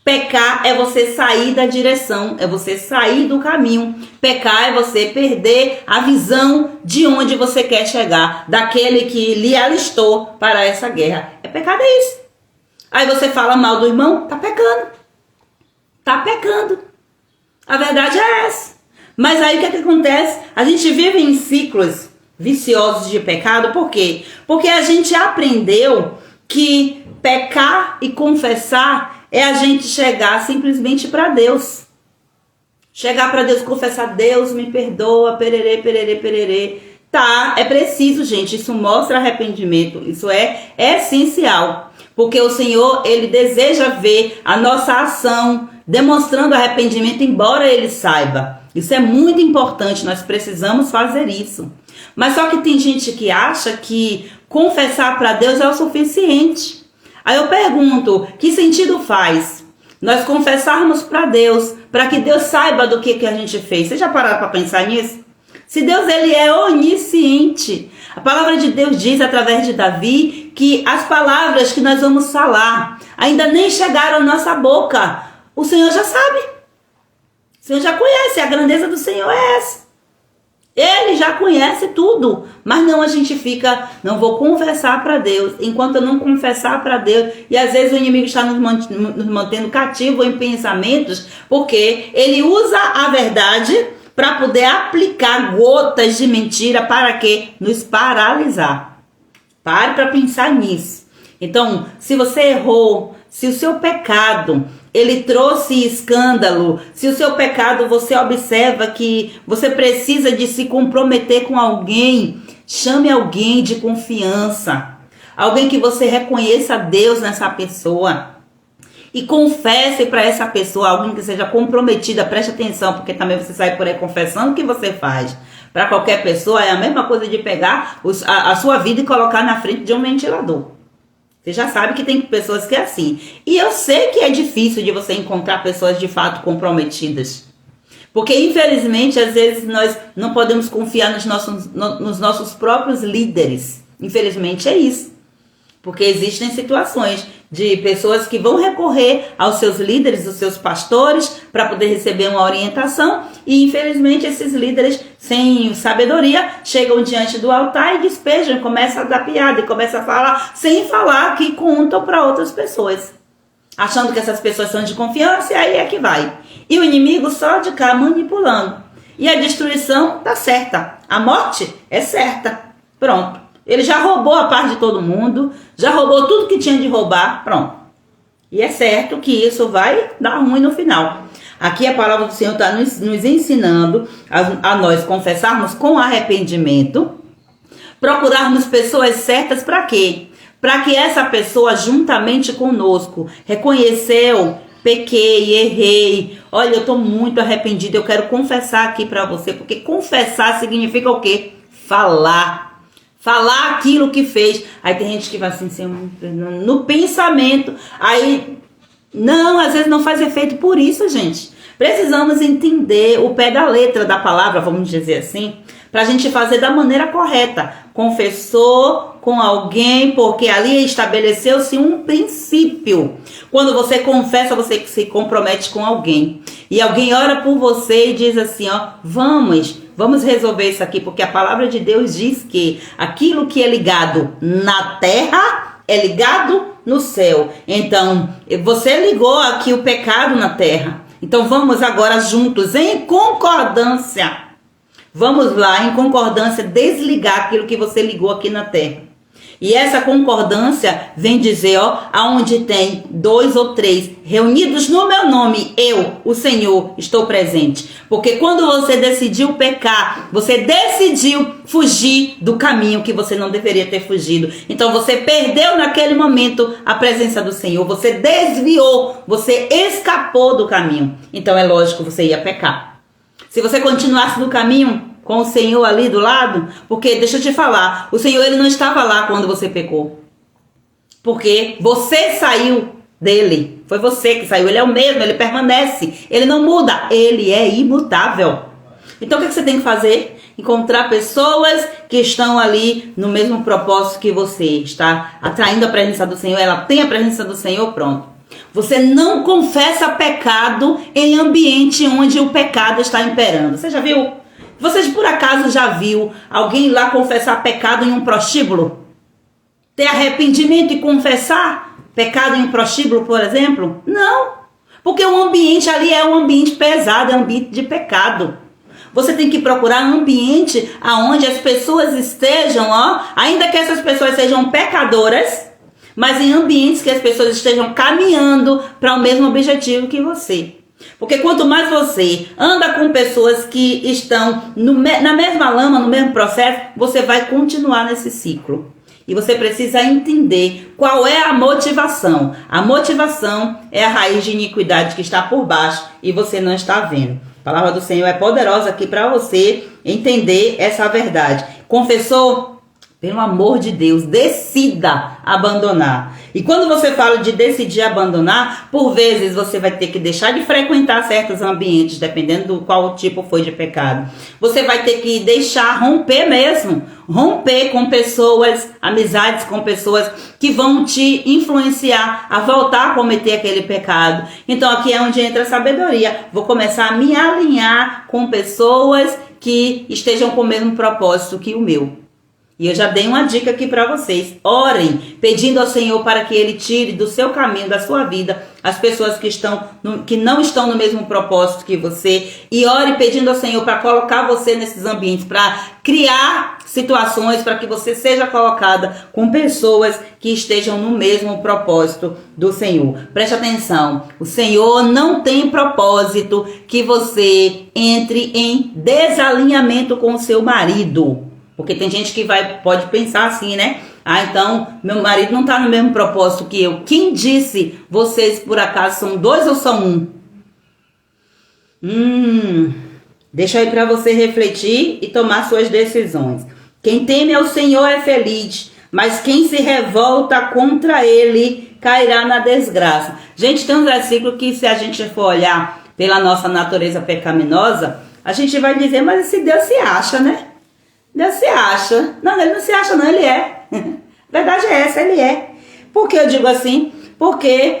Pecar é você sair da direção, é você sair do caminho. Pecar é você perder a visão de onde você quer chegar, daquele que lhe alistou para essa guerra. Pecado é isso. Aí você fala mal do irmão, tá pecando. Tá pecando. A verdade é essa. Mas aí o que acontece? A gente vive em ciclos viciosos de pecado. Por quê? Porque a gente aprendeu que pecar e confessar é a gente chegar simplesmente para Deus. Chegar para Deus, confessar, Deus me perdoa, pererê, pererê, pererê. Tá, é preciso, gente, isso mostra arrependimento, isso é essencial. Porque o Senhor, Ele deseja ver a nossa ação demonstrando arrependimento, embora Ele saiba. Isso é muito importante, nós precisamos fazer isso. Mas só que tem gente que acha que confessar para Deus é o suficiente. Aí eu pergunto, que sentido faz nós confessarmos para Deus, para que Deus saiba do que a gente fez? Vocês já pararam para pensar nisso? Se Deus, Ele é onisciente. A palavra de Deus diz através de Davi que as palavras que nós vamos falar ainda nem chegaram à nossa boca. O Senhor já sabe. O Senhor já conhece, a grandeza do Senhor é essa. Ele já conhece tudo, mas não, a gente fica, não vou confessar para Deus, enquanto eu não confessar para Deus, e às vezes o inimigo está nos mantendo cativo em pensamentos, porque ele usa a verdade para poder aplicar gotas de mentira, para quê? Nos paralisar. Pare para pensar nisso. Então, se você errou, se o seu pecado ele trouxe escândalo, se o seu pecado você observa que você precisa de se comprometer com alguém, chame alguém de confiança, alguém que você reconheça Deus nessa pessoa e confesse para essa pessoa, alguém que seja comprometida. Preste atenção, porque também você sai por aí confessando o que você faz. Para qualquer pessoa é a mesma coisa de pegar a sua vida e colocar na frente de um ventilador. Você já sabe que tem pessoas que é assim. E eu sei que é difícil de você encontrar pessoas de fato comprometidas. Porque, infelizmente, às vezes nós não podemos confiar nos nossos próprios líderes. Infelizmente é isso. Porque existem situações de pessoas que vão recorrer aos seus líderes, os seus pastores, para poder receber uma orientação. E, infelizmente, esses líderes, sem sabedoria, chegam diante do altar e despejam, começam a dar piada e começam a falar, sem falar que contam para outras pessoas. Achando que essas pessoas são de confiança, e aí é que vai. E o inimigo só de cá manipulando. E a destruição tá certa. A morte é certa. Pronto. Ele já roubou a paz de todo mundo, já roubou tudo que tinha de roubar, pronto. E é certo que isso vai dar ruim no final. Aqui a palavra do Senhor está nos ensinando a nós confessarmos com arrependimento, procurarmos pessoas certas para quê? Para que essa pessoa, juntamente conosco, reconheceu, pequei, errei, olha, eu estou muito arrependido, eu quero confessar aqui para você, porque confessar significa o quê? Falar aquilo que fez. Aí tem gente que vai assim, no pensamento, aí, não, às vezes não faz efeito por isso, gente. Precisamos entender o pé da letra da palavra, vamos dizer assim, para a gente fazer da maneira correta. Confessou com alguém, porque ali estabeleceu-se um princípio. Quando você confessa, você se compromete com alguém. E alguém ora por você e diz assim, ó, vamos resolver isso aqui, porque a palavra de Deus diz que aquilo que é ligado na terra é ligado no céu. Então, você ligou aqui o pecado na terra. Então, vamos agora juntos, em concordância. Vamos lá, em concordância, desligar aquilo que você ligou aqui na terra. E essa concordância vem dizer, ó, aonde tem 2 ou 3 reunidos no meu nome, eu, o Senhor, estou presente. Porque quando você decidiu pecar, você decidiu fugir do caminho que você não deveria ter fugido. Então você perdeu naquele momento a presença do Senhor, você desviou, você escapou do caminho. Então é lógico, você ia pecar. Se você continuasse no caminho com o Senhor ali do lado, porque deixa eu te falar, o Senhor ele não estava lá quando você pecou, porque você saiu dele, foi você que saiu, ele é o mesmo, ele permanece, ele não muda, ele é imutável. Então o que você tem que fazer? Encontrar pessoas que estão ali no mesmo propósito que você, está atraindo a presença do Senhor, ela tem a presença do Senhor, pronto. Você não confessa pecado em ambiente onde o pecado está imperando. Você já viu? Você por acaso já viu alguém lá confessar pecado em um prostíbulo? Ter arrependimento e confessar pecado em um prostíbulo, por exemplo? Não. Porque o ambiente ali é um ambiente pesado, é um ambiente de pecado. Você tem que procurar um ambiente onde as pessoas estejam, ainda que essas pessoas sejam pecadoras, mas em ambientes que as pessoas estejam caminhando para o mesmo objetivo que você. Porque quanto mais você anda com pessoas que estão na mesma lama, no mesmo processo, você vai continuar nesse ciclo. E você precisa entender qual é a motivação. A motivação é a raiz de iniquidade que está por baixo e você não está vendo. A palavra do Senhor é poderosa aqui para você entender essa verdade. Confessou? Pelo amor de Deus, decida abandonar. E quando você fala de decidir abandonar, por vezes você vai ter que deixar de frequentar certos ambientes, dependendo do qual tipo foi de pecado. Você vai ter que deixar romper mesmo. Romper com pessoas, amizades com pessoas que vão te influenciar a voltar a cometer aquele pecado. Então aqui é onde entra a sabedoria. Vou começar a me alinhar com pessoas que estejam com o mesmo propósito que o meu. E eu já dei uma dica aqui para vocês. Orem, pedindo ao Senhor para que Ele tire do seu caminho, da sua vida, as pessoas que não estão no mesmo propósito que você. E ore pedindo ao Senhor para colocar você nesses ambientes, para criar situações para que você seja colocada com pessoas que estejam no mesmo propósito do Senhor. Preste atenção, o Senhor não tem propósito que você entre em desalinhamento com o seu marido. Porque tem gente que pode pensar assim, né? Então, meu marido não está no mesmo propósito que eu. Quem disse vocês, por acaso, são dois ou são um? Deixa aí para você refletir e tomar suas decisões. Quem teme ao Senhor é feliz, mas quem se revolta contra Ele cairá na desgraça. Gente, tem um versículo que, se a gente for olhar pela nossa natureza pecaminosa, a gente vai dizer, mas esse Deus se acha, né? Deus se acha. Não, ele não se acha não, ele é. Verdade é essa, ele é. Por que eu digo assim? Porque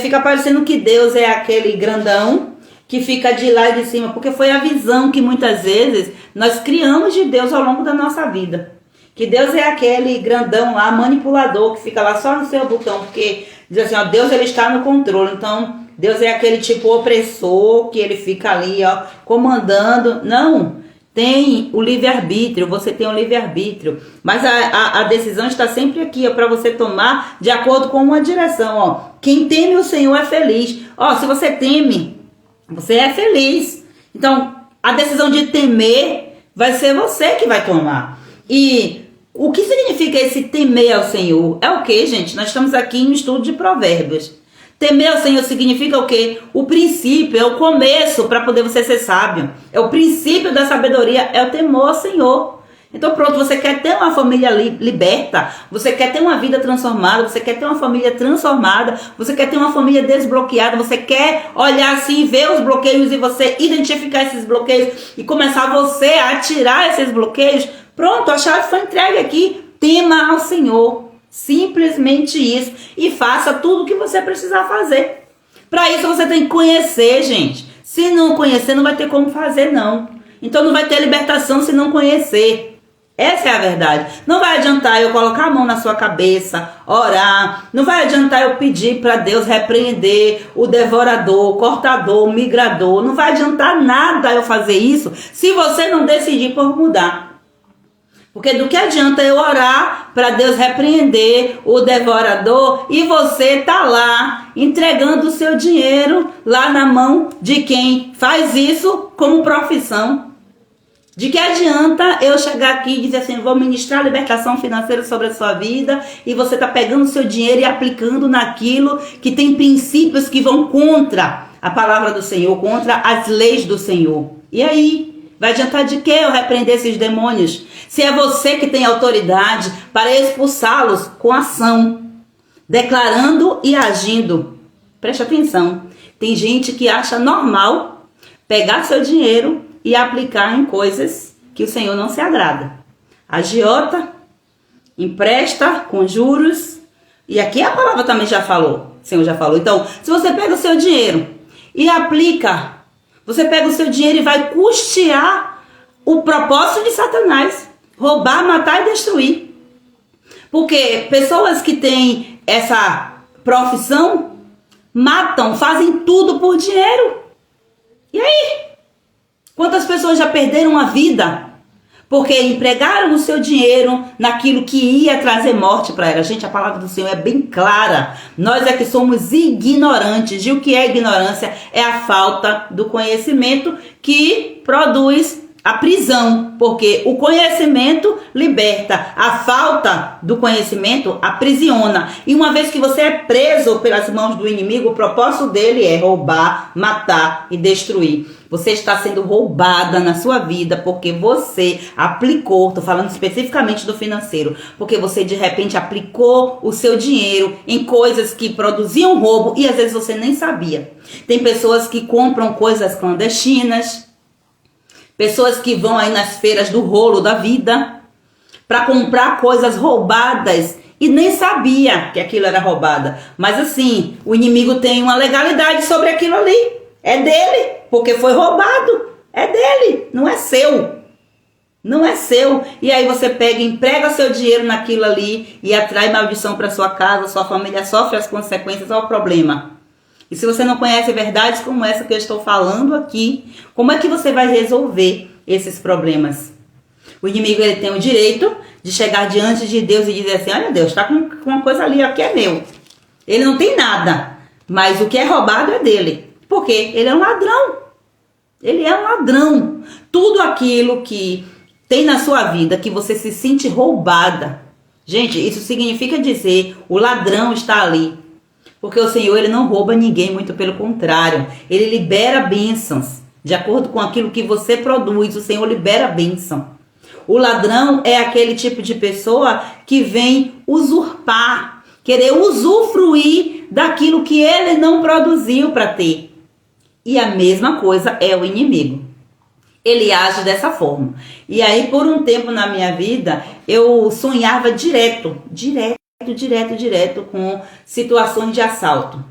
fica parecendo que Deus é aquele grandão que fica de lá e de cima. Porque foi a visão que muitas vezes nós criamos de Deus ao longo da nossa vida. Que Deus é aquele grandão lá, manipulador, que fica lá só no seu botão. Porque diz assim, Deus ele está no controle. Então, Deus é aquele tipo opressor que ele fica ali, comandando. Não. Tem o livre-arbítrio, você tem o livre-arbítrio, mas a decisão está sempre aqui, para você tomar de acordo com uma direção, Quem teme o Senhor é feliz. Se você teme, você é feliz. Então, a decisão de temer vai ser você que vai tomar. E o que significa esse temer ao Senhor? É o que, gente? Nós estamos aqui em estudo de Provérbios. Temer ao Senhor significa o quê? O princípio, é o começo para poder você ser sábio. É o princípio da sabedoria, é o temor ao Senhor. Então pronto, você quer ter uma família liberta, você quer ter uma vida transformada, você quer ter uma família transformada, você quer ter uma família desbloqueada, você quer olhar assim, ver os bloqueios e você identificar esses bloqueios e começar você a tirar esses bloqueios. Pronto, a chave foi entregue aqui. Tema ao Senhor. Simplesmente isso. E faça tudo o que você precisar fazer. Para isso você tem que conhecer, gente. Se não conhecer, não vai ter como fazer, não. Então não vai ter libertação se não conhecer. Essa é a verdade. Não vai adiantar eu colocar a mão na sua cabeça, orar. Não vai adiantar eu pedir para Deus repreender o devorador, o cortador, o migrador. Não vai adiantar nada eu fazer isso se você não decidir por mudar. Porque do que adianta eu orar para Deus repreender o devorador e você tá lá entregando o seu dinheiro lá na mão de quem faz isso como profissão? De que adianta eu chegar aqui e dizer assim, vou ministrar libertação financeira sobre a sua vida e você tá pegando o seu dinheiro e aplicando naquilo que tem princípios que vão contra a palavra do Senhor, contra as leis do Senhor. E aí? Vai adiantar de que eu repreender esses demônios? Se é você que tem autoridade para expulsá-los com ação, declarando e agindo. Preste atenção. Tem gente que acha normal pegar seu dinheiro e aplicar em coisas que o Senhor não se agrada. Agiota, empresta com juros. E aqui a palavra também já falou. O Senhor já falou. Então, se você pega o seu dinheiro e aplica, você pega o seu dinheiro e vai custear o propósito de Satanás. Roubar, matar e destruir. Porque pessoas que têm essa profissão matam, fazem tudo por dinheiro. E aí? Quantas pessoas já perderam a vida porque empregaram o seu dinheiro naquilo que ia trazer morte para ela? Gente, a palavra do Senhor é bem clara. Nós é que somos ignorantes. E o que é ignorância? É a falta do conhecimento que produz a prisão, porque o conhecimento liberta, a falta do conhecimento aprisiona. E uma vez que você é preso pelas mãos do inimigo, o propósito dele é roubar, matar e destruir. Você está sendo roubada na sua vida porque você aplicou, estou falando especificamente do financeiro, porque você de repente aplicou o seu dinheiro em coisas que produziam roubo e às vezes você nem sabia. Tem pessoas que compram coisas clandestinas, pessoas que vão aí nas feiras do rolo da vida para comprar coisas roubadas e nem sabia que aquilo era roubada. Mas assim, o inimigo tem uma legalidade sobre aquilo ali. É dele, porque foi roubado. É dele, não é seu. Não é seu. E aí você pega e emprega seu dinheiro naquilo ali e atrai maldição para sua casa, sua família sofre as consequências. Olha o problema. E se você não conhece verdades como essa que eu estou falando aqui, como é que você vai resolver esses problemas? O inimigo ele tem o direito de chegar diante de Deus e dizer assim, olha Deus, está com uma coisa ali ó, que é meu. Ele não tem nada, mas o que é roubado é dele. Porque ele é um ladrão. Ele é um ladrão. Tudo aquilo que tem na sua vida que você se sente roubada. Gente, isso significa dizer o ladrão está ali. Porque o Senhor ele não rouba ninguém, muito pelo contrário. Ele libera bênçãos. De acordo com aquilo que você produz, o Senhor libera bênção. O ladrão é aquele tipo de pessoa que vem usurpar, querer usufruir daquilo que ele não produziu para ter. E a mesma coisa é o inimigo. Ele age dessa forma. E aí, por um tempo na minha vida, eu sonhava direto com situações de assalto,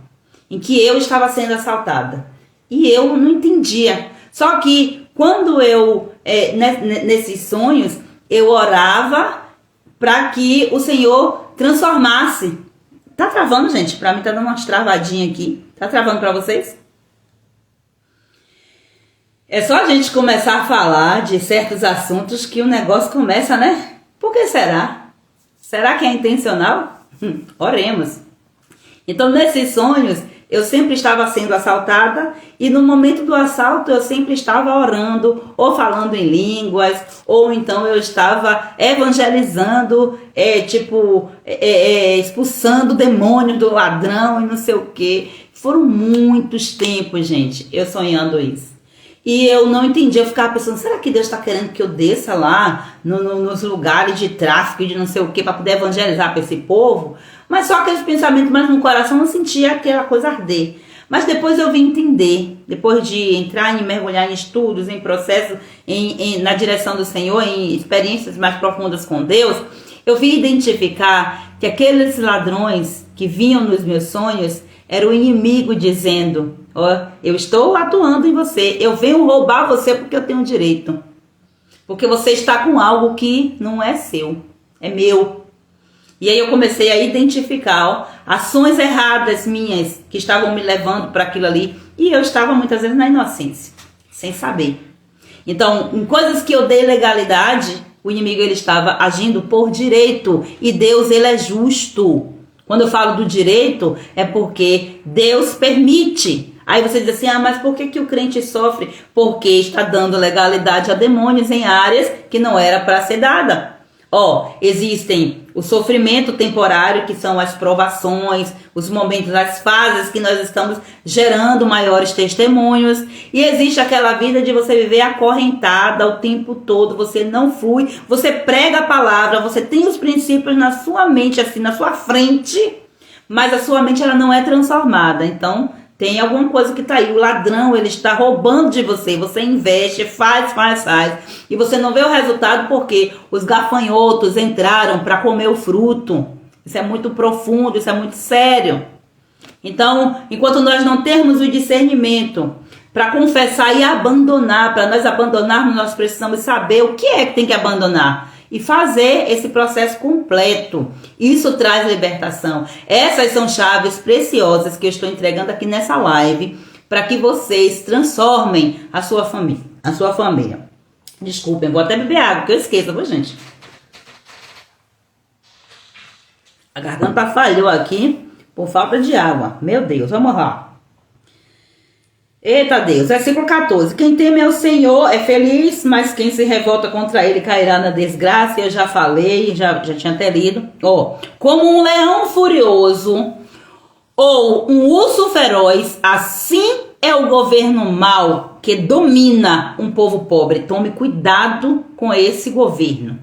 em que eu estava sendo assaltada. E eu não entendia. Só que quando eu, nesses sonhos, eu orava para que o Senhor transformasse. Tá travando, gente? Para mim tá dando umas travadinhas aqui. Tá travando para vocês? É só a gente começar a falar de certos assuntos que o negócio começa, né? Por que será? Será que é intencional? Oremos. Então, nesses sonhos, eu sempre estava sendo assaltada e no momento do assalto eu sempre estava orando, ou falando em línguas, ou então eu estava evangelizando, expulsando o demônio do ladrão e não sei o quê. Foram muitos tempos, gente, eu sonhando isso. E eu não entendi, eu ficava pensando, será que Deus está querendo que eu desça lá nos lugares de tráfico, de não sei o que, para poder evangelizar para esse povo? Mas só aqueles pensamentos, mas no coração eu sentia aquela coisa arder. Mas depois eu vim entender, depois de entrar e mergulhar em estudos, em processos, na direção do Senhor, em experiências mais profundas com Deus, eu vim identificar que aqueles ladrões que vinham nos meus sonhos era o inimigo dizendo, eu estou atuando em você, eu venho roubar você porque eu tenho direito. Porque você está com algo que não é seu, é meu. E aí eu comecei a identificar ações erradas minhas que estavam me levando para aquilo ali. E eu estava muitas vezes na inocência, sem saber. Então, em coisas que eu dei legalidade, o inimigo ele estava agindo por direito. E Deus ele é justo. Quando eu falo do direito, é porque Deus permite. Aí você diz assim, mas por que o crente sofre? Porque está dando legalidade a demônios em áreas que não era para ser dada. Existem o sofrimento temporário, que são as provações, os momentos, as fases que nós estamos gerando maiores testemunhos. E existe aquela vida de você viver acorrentada o tempo todo, você não flui, você prega a palavra, você tem os princípios na sua mente, assim, na sua frente, mas a sua mente ela não é transformada. Então, tem alguma coisa que tá aí. O ladrão, ele está roubando de você. Você investe, faz. E você não vê o resultado porque os gafanhotos entraram para comer o fruto. Isso é muito profundo, isso é muito sério. Então, enquanto nós não termos o discernimento para confessar e abandonar, para nós abandonarmos, nós precisamos saber o que é que tem que abandonar e fazer esse processo completo. Isso traz libertação. Essas são chaves preciosas que eu estou entregando aqui nessa live para que vocês transformem a sua família. Desculpem, vou até beber água, que eu esqueço, viu, gente? A garganta falhou aqui por falta de água. Meu Deus, vamos lá. Eita Deus, versículo 14. Quem teme ao Senhor é feliz, mas quem se revolta contra ele cairá na desgraça. Eu já falei, já tinha até lido. Como um leão furioso ou um urso feroz, assim é o governo mau que domina um povo pobre. Tome cuidado com esse governo.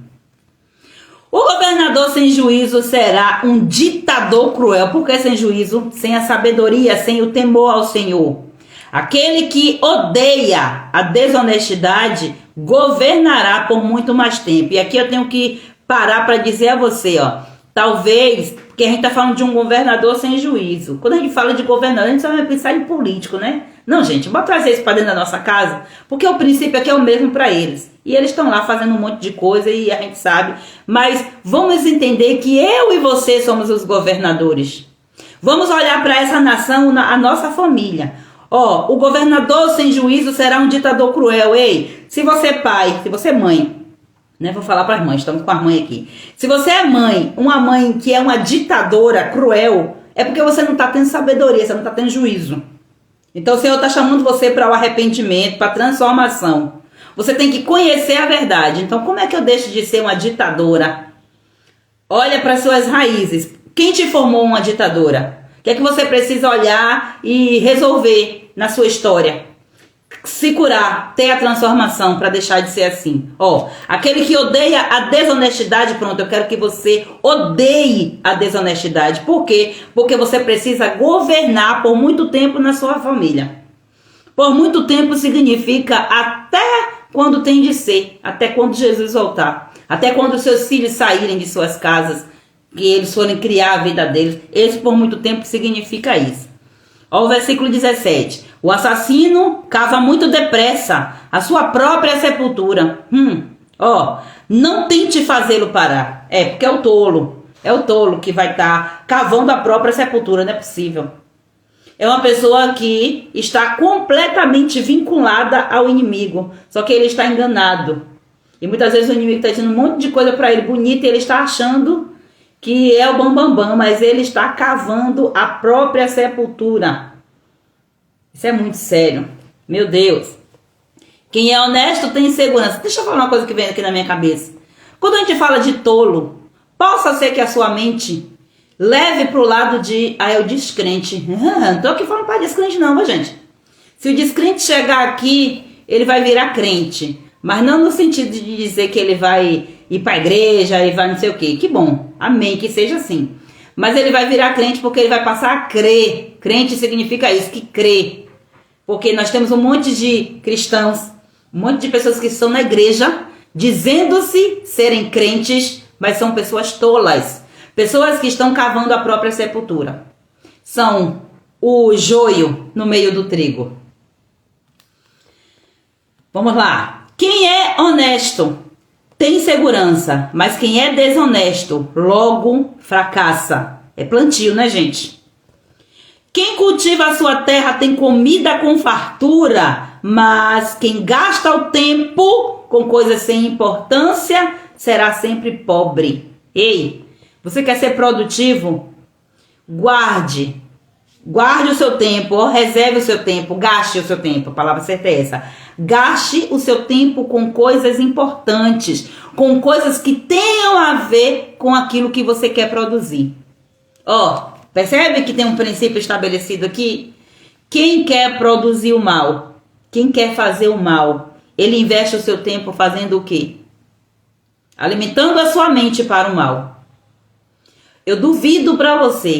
O governador sem juízo será um ditador cruel. Por que sem juízo? Sem a sabedoria, sem o temor ao Senhor. Aquele que odeia a desonestidade governará por muito mais tempo. E aqui eu tenho que parar para dizer a você, talvez, porque a gente está falando de um governador sem juízo. Quando a gente fala de governador, a gente só vai pensar em político, né? Não, gente, bora trazer isso para dentro da nossa casa, porque o princípio aqui é o mesmo para eles. E eles estão lá fazendo um monte de coisa e a gente sabe. Mas vamos entender que eu e você somos os governadores. Vamos olhar para essa nação, a nossa família. O governador sem juízo será um ditador cruel. Ei, se você é pai, se você é mãe, né? Vou falar para as mães, estamos com a mãe aqui. Se você é mãe, uma mãe que é uma ditadora cruel, é porque você não está tendo sabedoria, você não está tendo juízo. Então o Senhor está chamando você para o arrependimento, para a transformação. Você tem que conhecer a verdade. Então como é que eu deixo de ser uma ditadora? Olha para as suas raízes. Quem te formou uma ditadora? O que é que você precisa olhar e resolver na sua história? Se curar, ter a transformação para deixar de ser assim. Aquele que odeia a desonestidade, pronto, eu quero que você odeie a desonestidade. Por quê? Porque você precisa governar por muito tempo na sua família. Por muito tempo significa até quando tem de ser, até quando Jesus voltar, até quando os seus filhos saírem de suas casas, que eles forem criar a vida deles. Esse por muito tempo significa isso. O versículo 17. O assassino cava muito depressa a sua própria sepultura. Não tente fazê-lo parar. Porque é o tolo. É o tolo que vai estar cavando a própria sepultura. Não é possível. É uma pessoa que está completamente vinculada ao inimigo. Só que ele está enganado. E muitas vezes o inimigo está dizendo um monte de coisa para ele bonita e ele está achando que é o bambambam, mas ele está cavando a própria sepultura. Isso é muito sério. Meu Deus. Quem é honesto tem segurança. Deixa eu falar uma coisa que vem aqui na minha cabeça. Quando a gente fala de tolo, possa ser que a sua mente leve para o lado de, é o descrente. Não estou aqui falando para descrente não, gente. Se o descrente chegar aqui, ele vai virar crente. Mas não no sentido de dizer que ele vai ir para a igreja e vai não sei o quê. Que bom. Amém, que seja assim. Mas ele vai virar crente porque ele vai passar a crer. Crente significa isso, que crê. Porque nós temos um monte de cristãos, um monte de pessoas que estão na igreja, dizendo-se serem crentes, mas são pessoas tolas. Pessoas que estão cavando a própria sepultura. São o joio no meio do trigo. Vamos lá. Quem é honesto tem segurança, mas quem é desonesto logo fracassa. É plantio, né, gente? Quem cultiva a sua terra tem comida com fartura, mas quem gasta o tempo com coisas sem importância será sempre pobre. Ei, você quer ser produtivo? Guarde o seu tempo, reserve o seu tempo, gaste o seu tempo, a palavra certa é essa. Gaste o seu tempo com coisas importantes, com coisas que tenham a ver com aquilo que você quer produzir. Percebe que tem um princípio estabelecido aqui? Quem quer produzir o mal, quem quer fazer o mal, ele investe o seu tempo fazendo o quê? Alimentando a sua mente para o mal. Eu duvido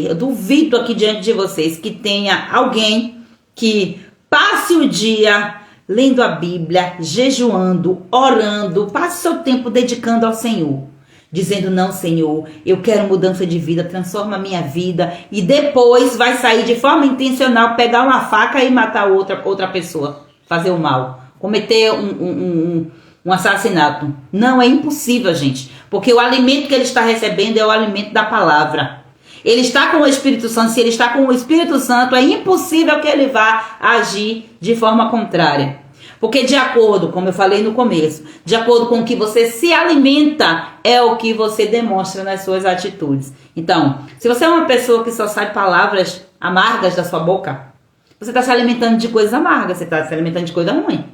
eu duvido aqui diante de vocês que tenha alguém que passe o dia lendo a Bíblia, jejuando, orando, passe seu tempo dedicando ao Senhor. dizendo: não, Senhor, eu quero mudança de vida, transforma a minha vida, e depois vai sair de forma intencional, pegar uma faca e matar outra pessoa, fazer o mal, cometer um assassinato. Não, é impossível, gente, porque o alimento que ele está recebendo é o alimento da palavra. Ele está com o Espírito Santo. Se ele está com o Espírito Santo, é impossível que ele vá agir de forma contrária. Porque de acordo, como eu falei no começo, de acordo com o que você se alimenta, é o que você demonstra nas suas atitudes. Então, se você é uma pessoa que só sai palavras amargas da sua boca, você está se alimentando de coisas amargas, você está se alimentando de coisa ruim.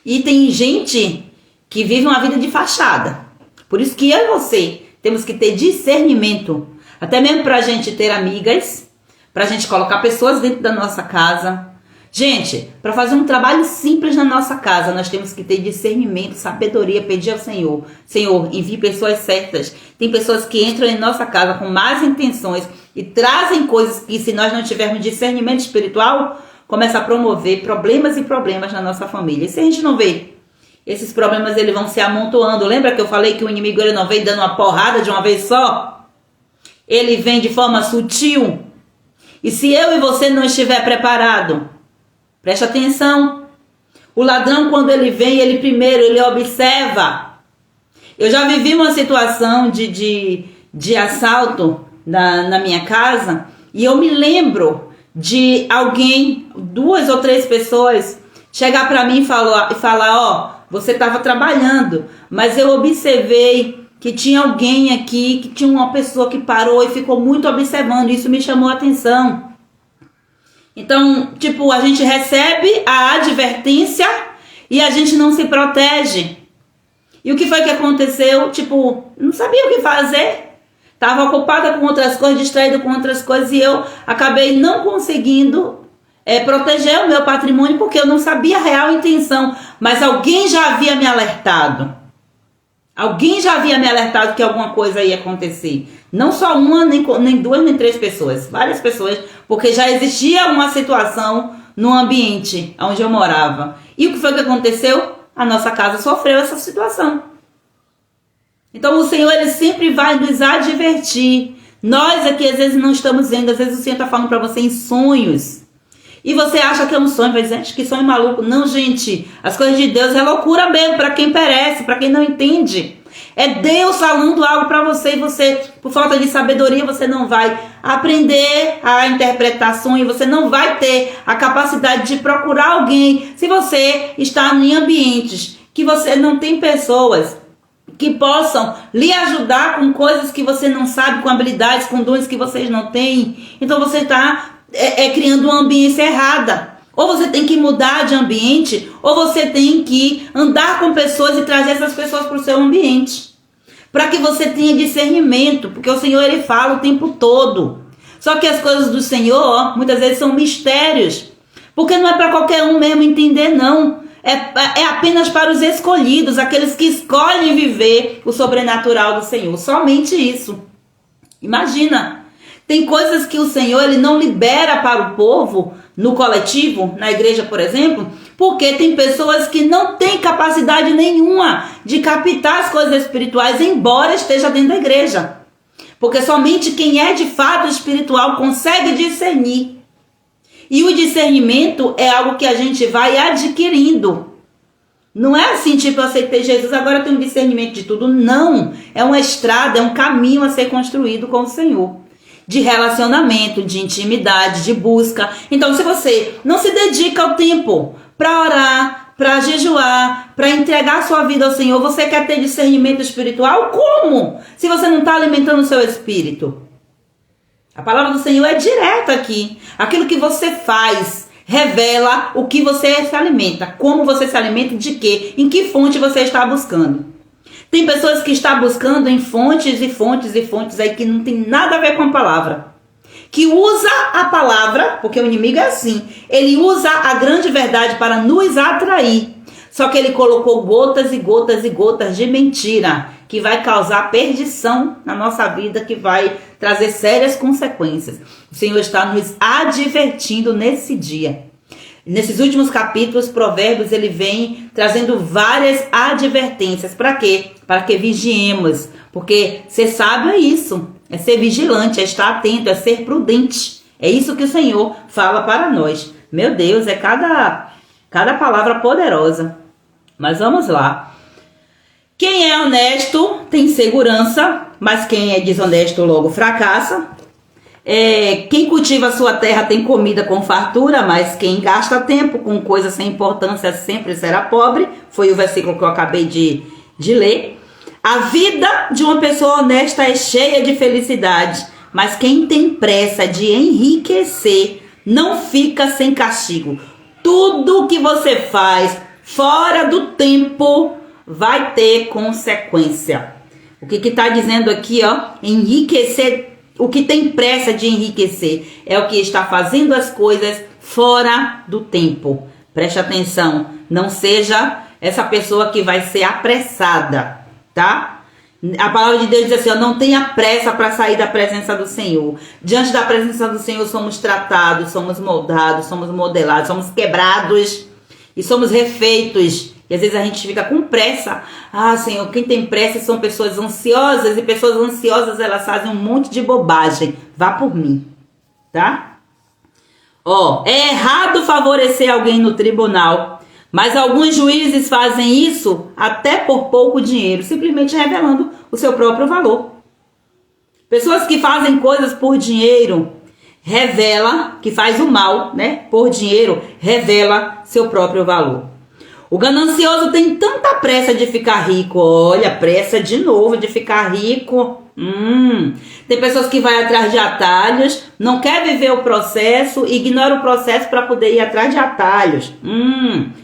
E tem gente que vive uma vida de fachada. Por isso que eu e você temos que ter discernimento, até mesmo para a gente ter amigas, para a gente colocar pessoas dentro da nossa casa. Gente, para fazer um trabalho simples na nossa casa, nós temos que ter discernimento, sabedoria, pedir ao Senhor: Senhor, envie pessoas certas. Tem pessoas que entram em nossa casa com más intenções e trazem coisas que, se nós não tivermos discernimento espiritual, começa a promover problemas e problemas na nossa família. E se a gente não vê, esses problemas eles vão se amontoando. Lembra que eu falei que o inimigo ele não vem dando uma porrada de uma vez só? Ele vem de forma sutil. E se eu e você não estiver preparado, preste atenção. O ladrão, quando ele vem, ele observa. Eu já vivi uma situação de assalto na minha casa, e eu me lembro de alguém, 2 ou 3 pessoas, chegar para mim e falar: ó, você estava trabalhando, mas eu observei que tinha alguém aqui, que tinha uma pessoa que parou e ficou muito observando. Isso me chamou a atenção. Então, tipo, a gente recebe a advertência e a gente não se protege. E o que foi que aconteceu? Tipo, não sabia o que fazer. Estava ocupada com outras coisas, distraída com outras coisas, e eu acabei não conseguindo proteger o meu patrimônio, porque eu não sabia a real intenção. Mas alguém já havia me alertado. Alguém já havia me alertado que alguma coisa ia acontecer. Não só uma, nem 2, nem 3 pessoas. Várias pessoas, porque já existia uma situação no ambiente onde eu morava. E o que foi que aconteceu? A nossa casa sofreu essa situação. Então o Senhor, ele sempre vai nos advertir. Nós aqui às vezes não estamos vendo. Às vezes o Senhor está falando para você em sonhos. E você acha que é um sonho, vai dizer: gente, que sonho maluco. Não, gente, as coisas de Deus é loucura mesmo, para quem perece, para quem não entende. É Deus falando algo para você, e você, por falta de sabedoria, você não vai aprender a interpretar sonho, você não vai ter a capacidade de procurar alguém. Se você está em ambientes que você não tem pessoas que possam lhe ajudar com coisas que você não sabe, com habilidades, com dons que vocês não têm, então você está criando uma ambiência errada. Ou você tem que mudar de ambiente, ou você tem que andar com pessoas e trazer essas pessoas para o seu ambiente, para que você tenha discernimento, porque o Senhor, ele fala o tempo todo. Só que as coisas do Senhor, muitas vezes, são mistérios, porque não é para qualquer um mesmo entender, não. É apenas para os escolhidos, aqueles que escolhem viver o sobrenatural do Senhor. Somente isso. Imagina, tem coisas que o Senhor, ele não libera para o povo no coletivo, na igreja, por exemplo, porque tem pessoas que não têm capacidade nenhuma de captar as coisas espirituais, embora esteja dentro da igreja. Porque somente quem é de fato espiritual consegue discernir. E o discernimento é algo que a gente vai adquirindo. Não é assim, tipo, eu aceitei Jesus, agora eu tenho discernimento de tudo. Não, é uma estrada, é um caminho a ser construído com o Senhor. De relacionamento, de intimidade, de busca. Então, se você não se dedica ao tempo para orar, para jejuar, para entregar a sua vida ao Senhor, você quer ter discernimento espiritual? Como? Se você não está alimentando o seu espírito. A palavra do Senhor é direta aqui. Aquilo que você faz revela o que você se alimenta. Como você se alimenta, de quê? Em que fonte você está buscando. Tem pessoas que estão buscando em fontes e fontes e fontes aí que não tem nada a ver com a palavra. Que usa a palavra, porque o inimigo é assim. Ele usa a grande verdade para nos atrair. Só que ele colocou gotas e gotas e gotas de mentira, que vai causar perdição na nossa vida, que vai trazer sérias consequências. O Senhor está nos advertindo nesse dia. Nesses últimos capítulos, Provérbios, ele vem trazendo várias advertências. Para quê? Para que vigiemos. Porque ser sábio é isso. É ser vigilante, é estar atento, é ser prudente. É isso que o Senhor fala para nós. Meu Deus, é cada palavra poderosa. Mas vamos lá. Quem é honesto tem segurança, mas quem é desonesto logo fracassa. Quem cultiva a sua terra tem comida com fartura, mas quem gasta tempo com coisas sem importância sempre será pobre. Foi o versículo que eu acabei de ler. A vida de uma pessoa honesta é cheia de felicidade, mas quem tem pressa de enriquecer não fica sem castigo. Tudo que você faz fora do tempo vai ter consequência. O que está dizendo aqui, ó, enriquecer. O que tem pressa de enriquecer é o que está fazendo as coisas fora do tempo. Preste atenção, não seja essa pessoa que vai ser apressada, tá? A palavra de Deus diz assim, ó, não tenha pressa para sair da presença do Senhor. Diante da presença do Senhor somos tratados, somos moldados, somos modelados, somos quebrados e somos refeitos. E às vezes a gente fica com pressa. Ah, Senhor, quem tem pressa são pessoas ansiosas. E pessoas ansiosas, elas fazem um monte de bobagem. Vá por mim, tá? Ó, é errado favorecer alguém no tribunal. Mas alguns juízes fazem isso até por pouco dinheiro. Simplesmente revelando o seu próprio valor. Pessoas que fazem coisas por dinheiro, revela, que faz o mal, né? Por dinheiro, revela seu próprio valor. O ganancioso tem tanta pressa de ficar rico. Olha, pressa de novo de ficar rico. Tem pessoas que vão atrás de atalhos, não quer viver o processo, ignora o processo para poder ir atrás de atalhos.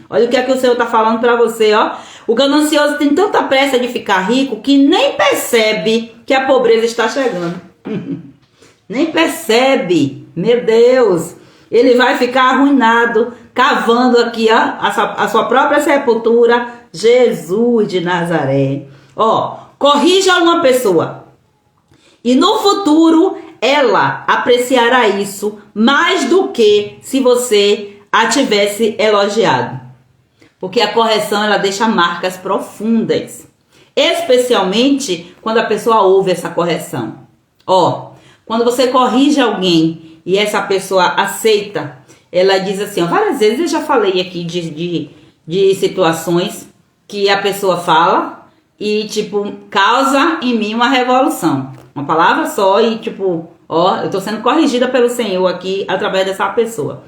Olha o que é que o Senhor está falando para você, ó. O ganancioso tem tanta pressa de ficar rico que nem percebe que a pobreza está chegando. Nem percebe. Meu Deus. Ele vai ficar arruinado, cavando aqui, ó, a sua própria sepultura. Jesus de Nazaré. Ó, corrija uma pessoa. E no futuro, ela apreciará isso mais do que se você a tivesse elogiado. Porque a correção, ela deixa marcas profundas. Especialmente quando a pessoa ouve essa correção. Ó, quando você corrige alguém e essa pessoa aceita, ela diz assim, ó, várias vezes eu já falei aqui de situações que a pessoa fala e, tipo, causa em mim uma revolução. Uma palavra só e, tipo, ó, eu tô sendo corrigida pelo Senhor aqui através dessa pessoa.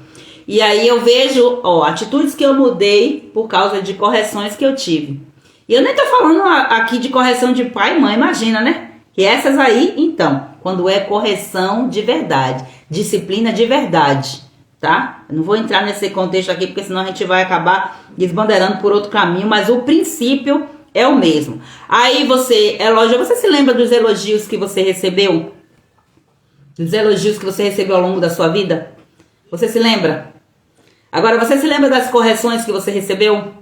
E aí eu vejo, ó, atitudes que eu mudei por causa de correções que eu tive. E eu nem tô falando aqui de correção de pai e mãe, imagina, né? Que essas aí, então, quando é correção de verdade, disciplina de verdade, tá? Eu não vou entrar nesse contexto aqui, porque senão a gente vai acabar desbandeirando por outro caminho, mas o princípio é o mesmo. Aí você elogia, você se lembra dos elogios que você recebeu? Dos elogios que você recebeu ao longo da sua vida? Você se lembra? Agora, você se lembra das correções que você recebeu?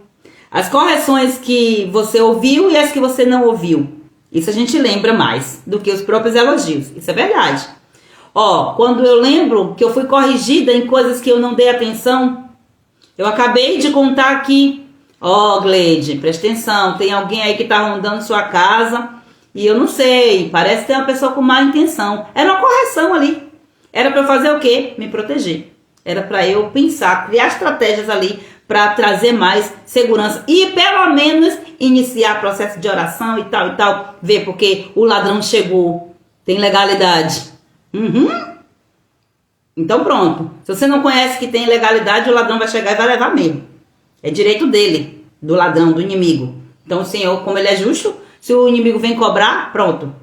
As correções que você ouviu e as que você não ouviu. Isso a gente lembra mais do que os próprios elogios. Isso é verdade. Ó, quando eu lembro que eu fui corrigida em coisas que eu não dei atenção, eu acabei de contar aqui. Ó, Gleide, presta atenção, tem alguém aí que tá rondando sua casa e eu não sei, parece ter uma pessoa com má intenção. Era uma correção ali. Era para eu fazer o quê? Me proteger. Era para eu pensar, criar estratégias ali para trazer mais segurança e pelo menos iniciar processo de oração e tal, ver porque o ladrão chegou, tem legalidade. Então pronto, se você não conhece que tem legalidade, o ladrão vai chegar e vai levar mesmo. É direito dele, do ladrão, do inimigo. Então o Senhor, como ele é justo, se o inimigo vem cobrar, pronto.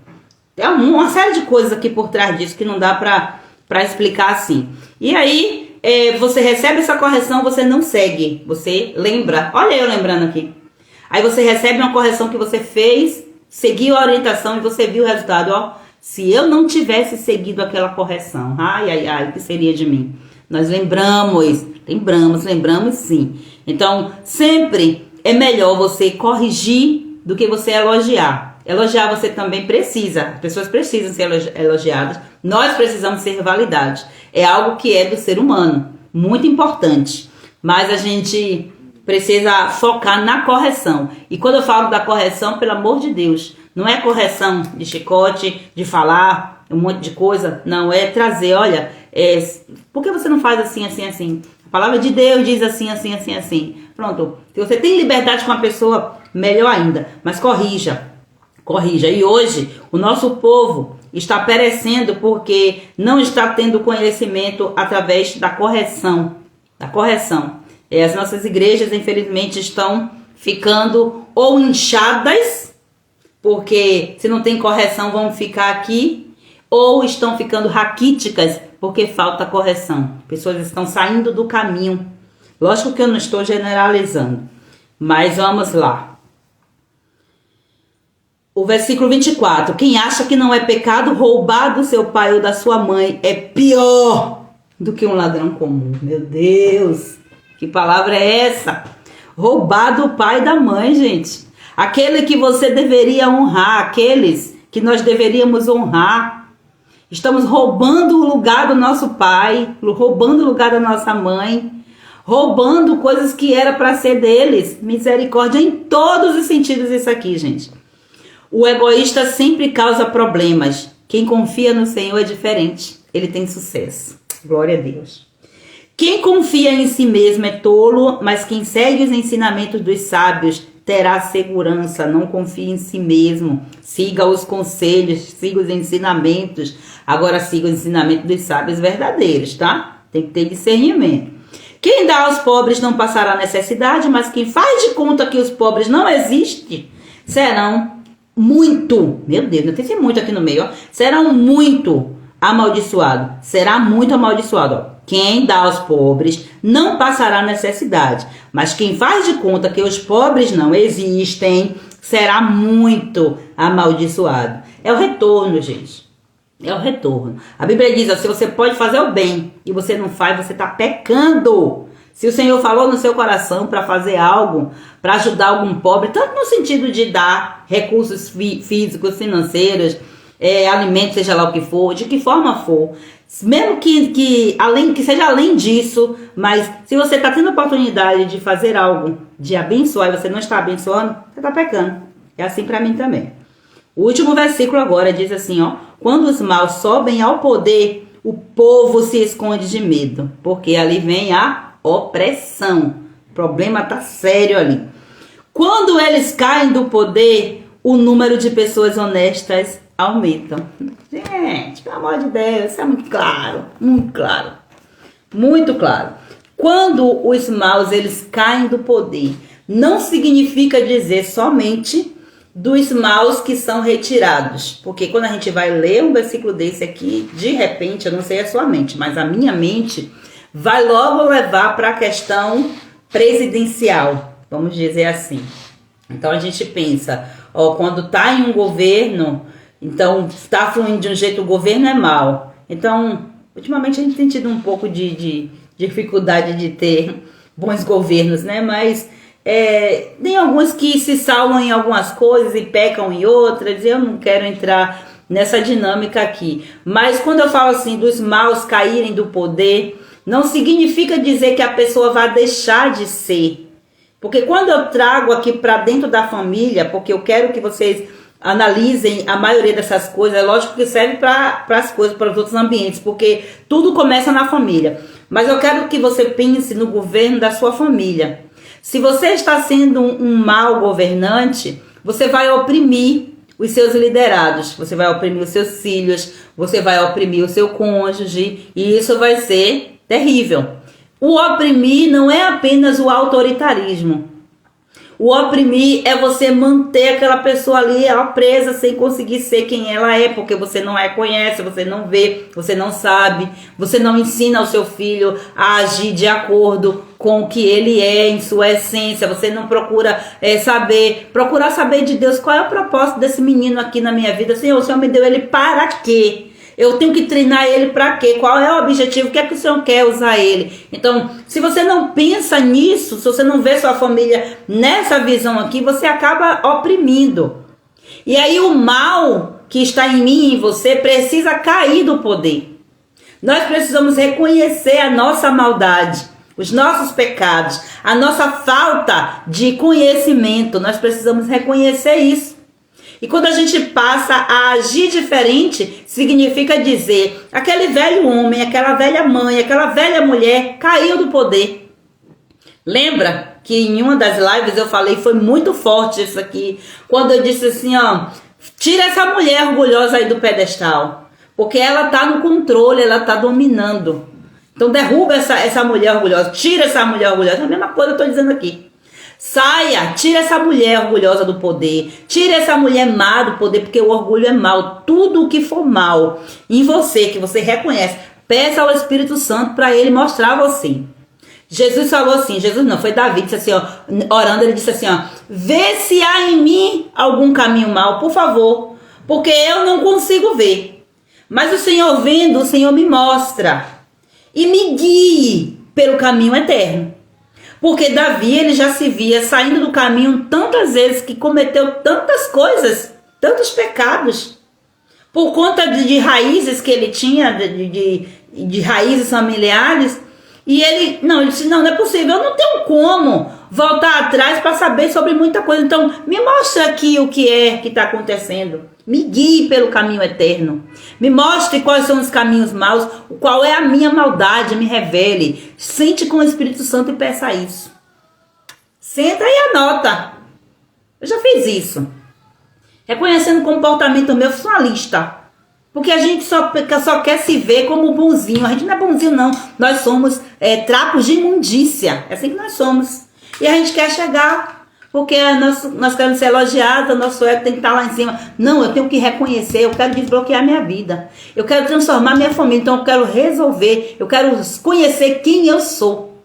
Tem uma série de coisas aqui por trás disso que não dá para explicar assim. E aí, você recebe essa correção, você não segue, você lembra. Olha eu lembrando aqui. Aí você recebe uma correção que você fez, seguiu a orientação e você viu o resultado. Ó, se eu não tivesse seguido aquela correção, ai, o que seria de mim? Nós lembramos sim. Então, sempre é melhor você corrigir do que você elogiar. Elogiar você também precisa, as pessoas precisam ser elogiadas, nós precisamos ser validados. É algo que é do ser humano, muito importante. mas a gente precisa focar na correção. E quando eu falo da correção, pelo amor de Deus, não é correção de chicote, de falar um monte de coisa, não, é trazer, olha, por que você não faz assim, assim, assim? A palavra de Deus diz assim, assim, assim, assim. Pronto, se você tem liberdade com a pessoa, melhor ainda, mas corrija. E hoje, o nosso povo está perecendo porque não está tendo conhecimento através da correção. As nossas igrejas, infelizmente, estão ficando ou inchadas, porque se não tem correção vão ficar aqui, ou estão ficando raquíticas, porque falta correção. Pessoas estão saindo do caminho. Lógico que eu não estou generalizando, mas vamos lá. O versículo 24. Quem acha que não é pecado roubar do seu pai ou da sua mãe é pior do que um ladrão comum. Meu Deus, que palavra é essa? Roubar do pai e da mãe, gente. Aquele que você deveria honrar, aqueles que nós deveríamos honrar. Estamos roubando o lugar do nosso pai, roubando o lugar da nossa mãe, roubando coisas que era para ser deles. Misericórdia em todos os sentidos isso aqui, gente. O egoísta sempre causa problemas. Quem confia no Senhor é diferente. Ele tem sucesso. Glória a Deus. Quem confia em si mesmo é tolo, mas quem segue os ensinamentos dos sábios terá segurança. Não confie em si mesmo. Siga os conselhos, siga os ensinamentos. Agora siga os ensinamentos dos sábios verdadeiros, tá? Tem que ter discernimento. Quem dá aos pobres não passará necessidade, mas quem faz de conta que os pobres não existem, serão muito, meu Deus, não tem que ser muito aqui no meio, ó. Serão muito amaldiçoados. Será muito amaldiçoado, ó. Quem dá aos pobres não passará necessidade, mas quem faz de conta que os pobres não existem será muito amaldiçoado. É o retorno, gente. É o retorno. A Bíblia diz, ó, se você pode fazer o bem e você não faz, você está pecando. Se o Senhor falou no seu coração para fazer algo, para ajudar algum pobre, tanto no sentido de dar recursos físicos, financeiros, alimentos, seja lá o que for, de que forma for, mesmo que seja além disso, mas se você está tendo a oportunidade de fazer algo, de abençoar e você não está abençoando, você está pecando. É assim para mim também. O último versículo agora diz assim, ó: quando os maus sobem ao poder, o povo se esconde de medo, porque ali vem a opressão. O problema tá sério ali. Quando eles caem do poder, o número de pessoas honestas aumentam. Gente, pelo amor de Deus, isso é muito claro, muito claro, muito claro. Quando os maus eles caem do poder, não significa dizer somente dos maus que são retirados, porque quando a gente vai ler um versículo desse aqui, de repente, eu não sei a sua mente, mas a minha mente vai logo levar para a questão presidencial, vamos dizer assim. Então a gente pensa, ó, quando está em um governo, então está fluindo de um jeito, o governo é mau. Então, ultimamente a gente tem tido um pouco de dificuldade de ter bons governos, né? Mas tem alguns que se salvam em algumas coisas e pecam em outras. Eu não quero entrar nessa dinâmica aqui. Mas quando eu falo assim dos maus caírem do poder, não significa dizer que a pessoa vai deixar de ser. Porque quando eu trago aqui para dentro da família, porque eu quero que vocês analisem a maioria dessas coisas, é lógico que serve para as coisas, para os outros ambientes, porque tudo começa na família. Mas eu quero que você pense no governo da sua família. Se você está sendo um mau governante, você vai oprimir os seus liderados, você vai oprimir os seus filhos, você vai oprimir o seu cônjuge, e isso vai ser terrível. O oprimir não é apenas o autoritarismo. O oprimir é você manter aquela pessoa ali presa sem conseguir ser quem ela é, porque você não a conhece, você não vê, você não sabe, você não ensina ao seu filho a agir de acordo com o que ele é em sua essência, você não procura procurar saber de Deus qual é o propósito desse menino aqui na minha vida. Senhor, o Senhor me deu ele para quê? Eu tenho que treinar ele para quê? Qual é o objetivo? O que é que o Senhor quer usar ele? Então, se você não pensa nisso, se você não vê sua família nessa visão aqui, você acaba oprimindo. E aí o mal que está em mim e em você precisa cair do poder. Nós precisamos reconhecer a nossa maldade. os nossos pecados, a nossa falta de conhecimento. Nós precisamos reconhecer isso. E quando a gente passa a agir diferente, significa dizer, aquele velho homem, aquela velha mãe, aquela velha mulher caiu do poder. Lembra que em uma das lives eu falei, foi muito forte isso aqui, quando eu disse assim, ó, tira essa mulher orgulhosa aí do pedestal, porque ela tá no controle, ela tá dominando. Então derruba essa mulher orgulhosa, tira essa mulher orgulhosa, é a mesma coisa que eu tô dizendo aqui. Saia, tira essa mulher orgulhosa do poder, tira essa mulher má do poder, porque o orgulho é mal. Tudo o que for mal em você, que você reconhece, peça ao Espírito Santo para ele mostrar a você. Jesus falou assim, Jesus não, foi Davi, disse assim, ó, orando, ele disse assim, ó, vê se há em mim algum caminho mal, por favor, porque eu não consigo ver. Mas o Senhor vendo, o Senhor me mostra e me guie pelo caminho eterno. Porque Davi, ele já se via saindo do caminho tantas vezes, que cometeu tantas coisas, tantos pecados, por conta de raízes que ele tinha, de raízes familiares. E ele disse, não é possível, eu não tenho como voltar atrás para saber sobre muita coisa. Então, me mostra aqui o que é que está acontecendo. Me guie pelo caminho eterno. Me mostre quais são os caminhos maus, qual é a minha maldade, me revele. Sente com o Espírito Santo e peça isso. Senta e anota. Eu já fiz isso. Reconhecendo o comportamento meu, eu sou uma lista. Porque a gente só quer se ver como bonzinho. A gente não é bonzinho, não. Nós somos trapos de imundícia. É assim que nós somos. E a gente quer chegar, porque nós queremos ser elogiados, o nosso ego tem que estar lá em cima. Não, eu tenho que reconhecer, eu quero desbloquear minha vida. Eu quero transformar minha família, então eu quero resolver, eu quero conhecer quem eu sou.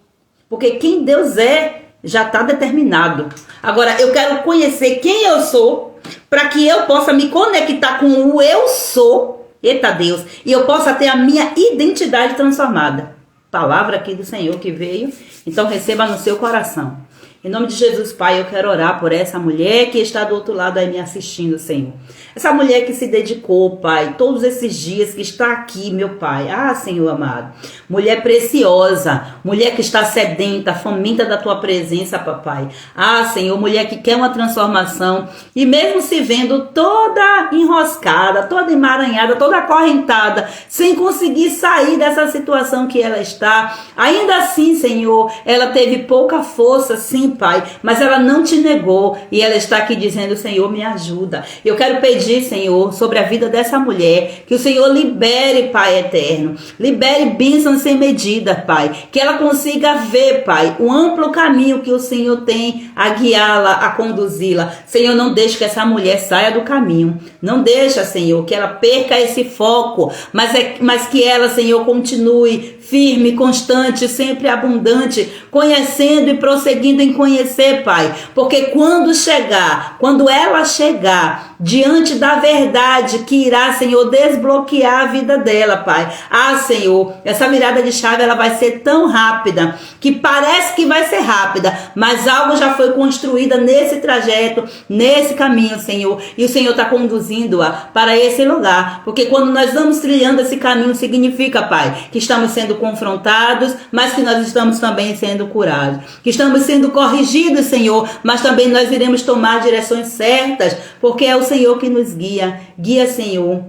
Porque quem Deus é, já está determinado. Agora, eu quero conhecer quem eu sou, para que eu possa me conectar com o eu sou, eita Deus, e eu possa ter a minha identidade transformada. Palavra aqui do Senhor que veio, então receba no seu coração. Em nome de Jesus, Pai, eu quero orar por essa mulher que está do outro lado aí me assistindo, Senhor. Essa mulher que se dedicou, Pai, todos esses dias que está aqui, meu Pai. Ah, Senhor amado. Mulher preciosa, mulher que está sedenta, faminta da Tua presença, Papai. Ah, Senhor, mulher que quer uma transformação e mesmo se vendo toda enroscada, toda emaranhada, toda acorrentada, sem conseguir sair dessa situação que ela está, ainda assim, Senhor, ela teve pouca força, sim, Pai, mas ela não te negou e ela está aqui dizendo, Senhor, me ajuda. Eu quero pedir, Senhor, sobre a vida dessa mulher, que o Senhor libere, Pai eterno, libere bênçãos sem medida, Pai, que ela consiga ver, Pai, o amplo caminho que o Senhor tem a guiá-la, a conduzi-la. Senhor, não deixe que essa mulher saia do caminho, não deixa, Senhor, que ela perca esse foco, mas que ela, Senhor, continue firme, constante, sempre abundante, conhecendo e prosseguindo em conhecer, Pai, porque quando ela chegar diante da verdade que irá, Senhor, desbloquear a vida dela, Pai. Ah, Senhor, essa virada de chave, ela vai ser tão rápida, que parece que vai ser rápida, mas algo já foi construído nesse trajeto, nesse caminho, Senhor, e o Senhor está conduzindo-a para esse lugar, porque quando nós vamos trilhando esse caminho, significa, Pai, que estamos sendo confrontados, mas que nós estamos também sendo curados, que estamos sendo corrigidos, Senhor, mas também nós iremos tomar direções certas, porque é o Senhor que nos guia. Guia, Senhor.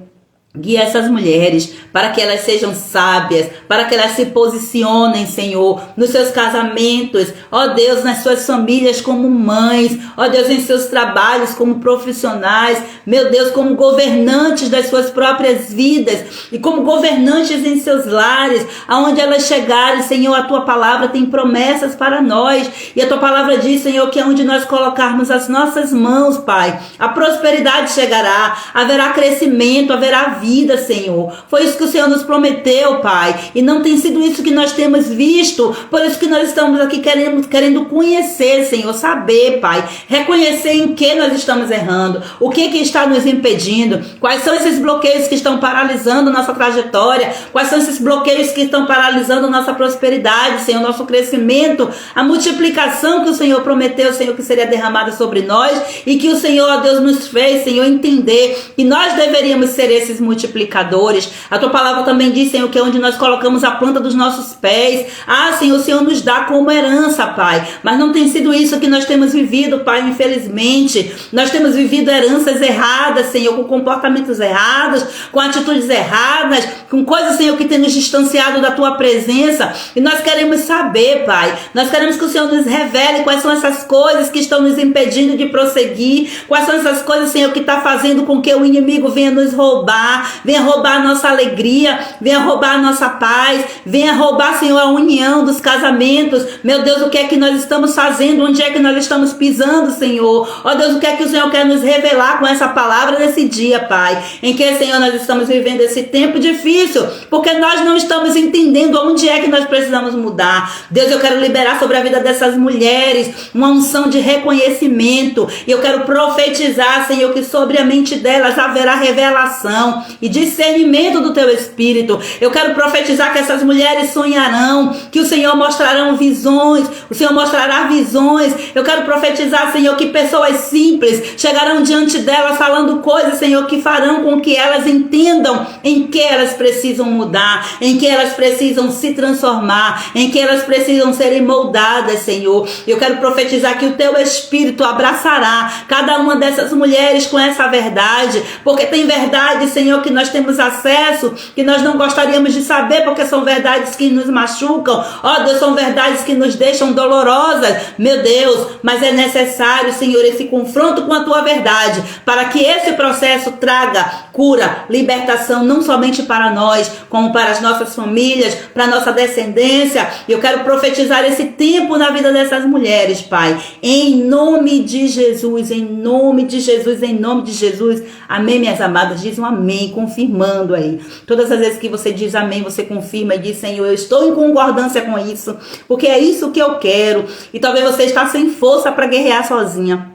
Guia essas mulheres para que elas sejam sábias, para que elas se posicionem, Senhor, nos seus casamentos, ó Deus, nas suas famílias como mães, ó Deus, em seus trabalhos como profissionais, meu Deus, como governantes das suas próprias vidas e como governantes em seus lares, aonde elas chegarem, Senhor, a Tua palavra tem promessas para nós e a Tua palavra diz, Senhor, que onde nós colocarmos as nossas mãos, Pai, a prosperidade chegará, haverá crescimento, haverá vida, Senhor. Foi isso que o Senhor nos prometeu, Pai. E não tem sido isso que nós temos visto. Por isso que nós estamos aqui querendo conhecer, Senhor, saber, Pai. Reconhecer em que nós estamos errando. O que está nos impedindo. Quais são esses bloqueios que estão paralisando nossa trajetória. Quais são esses bloqueios que estão paralisando nossa prosperidade, Senhor, nosso crescimento. A multiplicação que o Senhor prometeu, Senhor, que seria derramada sobre nós. E que o Senhor, ó Deus, nos fez, Senhor, entender que nós deveríamos ser esses mulheres multiplicadores. A tua palavra também diz, Senhor, que é onde nós colocamos a planta dos nossos pés. Senhor, o Senhor nos dá como herança, Pai. Mas não tem sido isso que nós temos vivido, Pai, infelizmente. Nós temos vivido heranças erradas, Senhor, com comportamentos errados, com atitudes erradas, com coisas, Senhor, que tem nos distanciado da tua presença. E nós queremos saber, Pai. Nós queremos que o Senhor nos revele quais são essas coisas que estão nos impedindo de prosseguir. Quais são essas coisas, Senhor, que está fazendo com que o inimigo venha nos roubar, venha roubar a nossa alegria, venha roubar a nossa paz, venha roubar, Senhor, a união dos casamentos. Meu Deus, o que é que nós estamos fazendo? Onde é que nós estamos pisando, Senhor? Ó Deus, o que é que o Senhor quer nos revelar com essa palavra nesse dia, Pai? Em que, Senhor, nós estamos vivendo esse tempo difícil, porque nós não estamos entendendo onde é que nós precisamos mudar. Deus, eu quero liberar sobre a vida dessas mulheres uma unção de reconhecimento. E eu quero profetizar, Senhor, que sobre a mente delas haverá revelação e discernimento do teu Espírito. Eu quero profetizar que essas mulheres sonharão, que o Senhor mostrarão visões, o Senhor mostrará visões. Eu quero profetizar, Senhor, que pessoas simples chegarão diante delas falando coisas, Senhor, que farão com que elas entendam em que elas precisam mudar, em que elas precisam se transformar, em que elas precisam serem moldadas, Senhor. Eu quero profetizar que o teu Espírito abraçará cada uma dessas mulheres com essa verdade, porque tem verdade, Senhor, que nós temos acesso, que nós não gostaríamos de saber, porque são verdades que nos machucam. Ó Deus, são verdades que nos deixam dolorosas, meu Deus, mas é necessário, Senhor, esse confronto com a tua verdade, para que esse processo traga cura, libertação, não somente para nós, como para as nossas famílias, para a nossa descendência. Eu quero profetizar esse tempo na vida dessas mulheres, Pai, em nome de Jesus, em nome de Jesus, em nome de Jesus. Amém, minhas amadas? Diz um amém, confirmando aí. Todas as vezes que você diz amém, você confirma e diz, Senhor, eu estou em concordância com isso, porque é isso que eu quero. E talvez você está sem força para guerrear sozinha.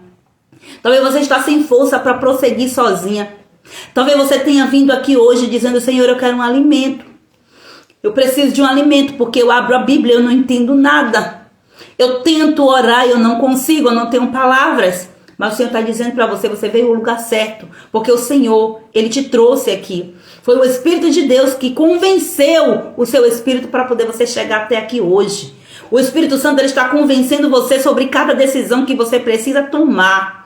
Talvez você está sem força para prosseguir sozinha. Talvez você tenha vindo aqui hoje dizendo, Senhor, eu quero um alimento. Eu preciso de um alimento, porque eu abro a Bíblia e eu não entendo nada. Eu tento orar e eu não consigo, eu não tenho palavras. Mas o Senhor está dizendo para você, você veio ao lugar certo. Porque o Senhor, Ele te trouxe aqui. Foi o Espírito de Deus que convenceu o seu espírito para poder você chegar até aqui hoje. O Espírito Santo, ele está convencendo você sobre cada decisão que você precisa tomar.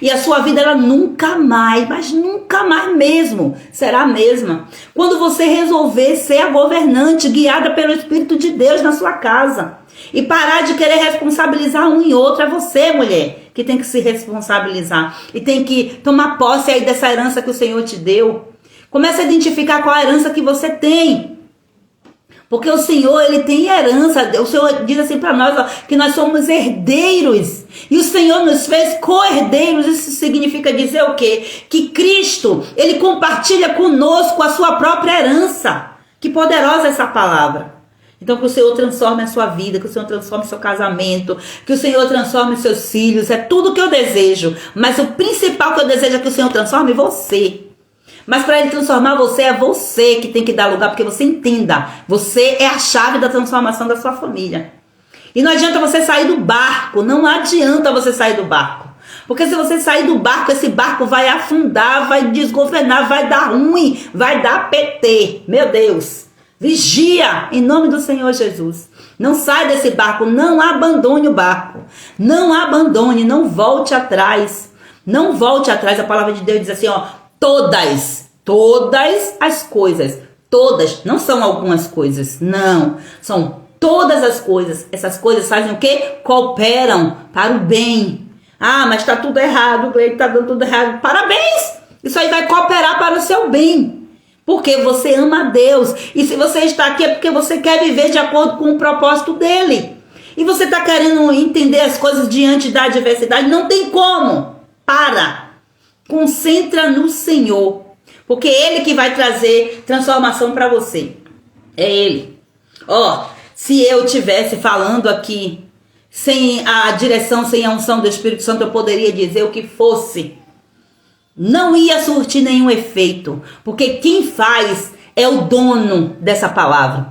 E a sua vida, ela nunca mais, mas nunca mais mesmo, será a mesma. Quando você resolver ser a governante, guiada pelo Espírito de Deus na sua casa. E parar de querer responsabilizar um e outro. É você, mulher, que tem que se responsabilizar. E tem que tomar posse aí dessa herança que o Senhor te deu. Comece a identificar qual a herança que você tem. Porque o Senhor, ele tem herança. O Senhor diz assim para nós, ó, que nós somos herdeiros. E o Senhor nos fez co-herdeiros. Isso significa dizer o quê? Que Cristo, ele compartilha conosco a sua própria herança. Que poderosa essa palavra. Então que o Senhor transforme a sua vida, que o Senhor transforme o seu casamento, que o Senhor transforme os seus filhos. É tudo que eu desejo. Mas o principal que eu desejo é que o Senhor transforme você. Mas para Ele transformar você, é você que tem que dar lugar, porque você entenda, você é a chave da transformação da sua família. E não adianta você sair do barco, não adianta você sair do barco. Porque se você sair do barco, esse barco vai afundar, vai desgovernar, vai dar ruim, vai dar PT. Meu Deus, vigia em nome do Senhor Jesus. Não sai desse barco, não abandone o barco. Não abandone, não volte atrás. Não volte atrás, a palavra de Deus diz assim, ó. Todas as coisas, todas, não são algumas coisas, não, são todas as coisas. Essas coisas fazem o quê? Cooperam para o bem. Ah, mas está tudo errado, o Gleide está dando tudo errado. Parabéns! Isso aí vai cooperar para o seu bem. Porque você ama a Deus. E se você está aqui é porque você quer viver de acordo com o propósito dele. E você está querendo entender as coisas diante da adversidade. Não tem como. Para. Concentra no Senhor, porque é Ele que vai trazer transformação para você. É Ele. Ó, se eu estivesse falando aqui sem a direção, sem a unção do Espírito Santo, eu poderia dizer o que fosse. Não ia surtir nenhum efeito, porque quem faz é o dono dessa palavra.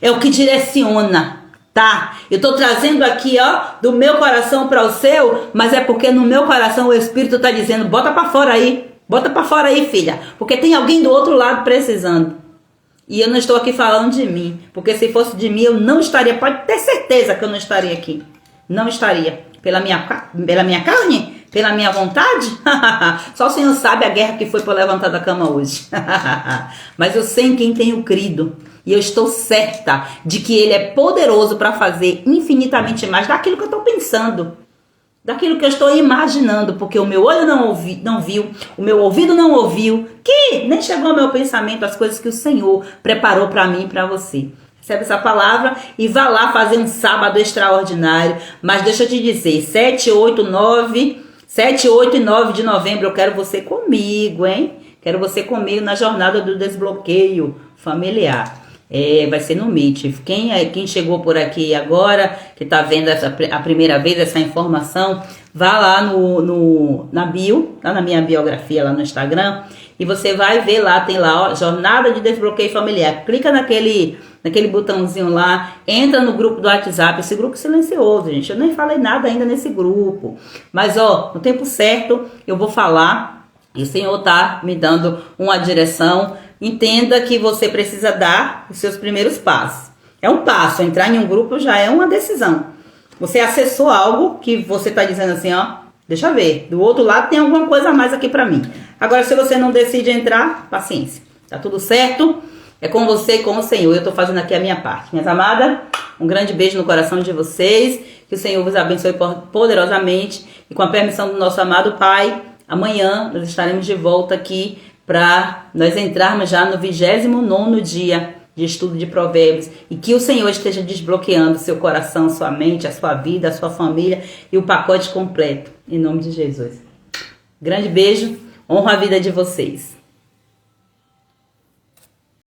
É o que direciona. Tá? Eu tô trazendo aqui, ó, do meu coração para o seu, mas é porque no meu coração o Espírito tá dizendo, bota para fora aí. Bota pra fora aí, filha, porque tem alguém do outro lado precisando. E eu não estou aqui falando de mim, porque se fosse de mim eu não estaria, pode ter certeza que eu não estaria aqui. Não estaria. Pela minha carne? Pela minha vontade? Só o Senhor sabe a guerra que foi para levantar da cama hoje. Mas eu sei em quem tenho crido. E eu estou certa de que Ele é poderoso para fazer infinitamente mais daquilo que eu estou pensando. Daquilo que eu estou imaginando, porque o meu olho não viu, o meu ouvido não ouviu, que nem chegou ao meu pensamento as coisas que o Senhor preparou para mim e para você. Recebe essa palavra e vá lá fazer um sábado extraordinário. Mas deixa eu te dizer, 7, 8 e 9 de novembro eu quero você comigo, hein? Quero você comigo na jornada do desbloqueio familiar. Vai ser no Meet. Quem chegou por aqui agora, que tá vendo a primeira vez essa informação, vá lá na bio, lá na minha biografia lá no Instagram, e você vai ver lá, tem lá, ó, Jornada de Desbloqueio Familiar. Clica naquele botãozinho lá, entra no grupo do WhatsApp, esse grupo silencioso, gente. Eu nem falei nada ainda nesse grupo. Mas, ó, no tempo certo eu vou falar, e o Senhor tá me dando uma direção. Entenda que você precisa dar os seus primeiros passos. É um passo, entrar em um grupo já é uma decisão. Você acessou algo que você está dizendo assim, ó, deixa eu ver, do outro lado tem alguma coisa a mais aqui para mim. Agora, se você não decide entrar, paciência. Tá tudo certo? É com você e com o Senhor. Eu estou fazendo aqui a minha parte. Minhas amadas, um grande beijo no coração de vocês. Que o Senhor vos abençoe poderosamente. E com a permissão do nosso amado Pai, amanhã nós estaremos de volta aqui para nós entrarmos já no 29º dia de estudo de Provérbios, e que o Senhor esteja desbloqueando seu coração, sua mente, a sua vida, a sua família e o pacote completo, em nome de Jesus. Grande beijo, honro a vida de vocês.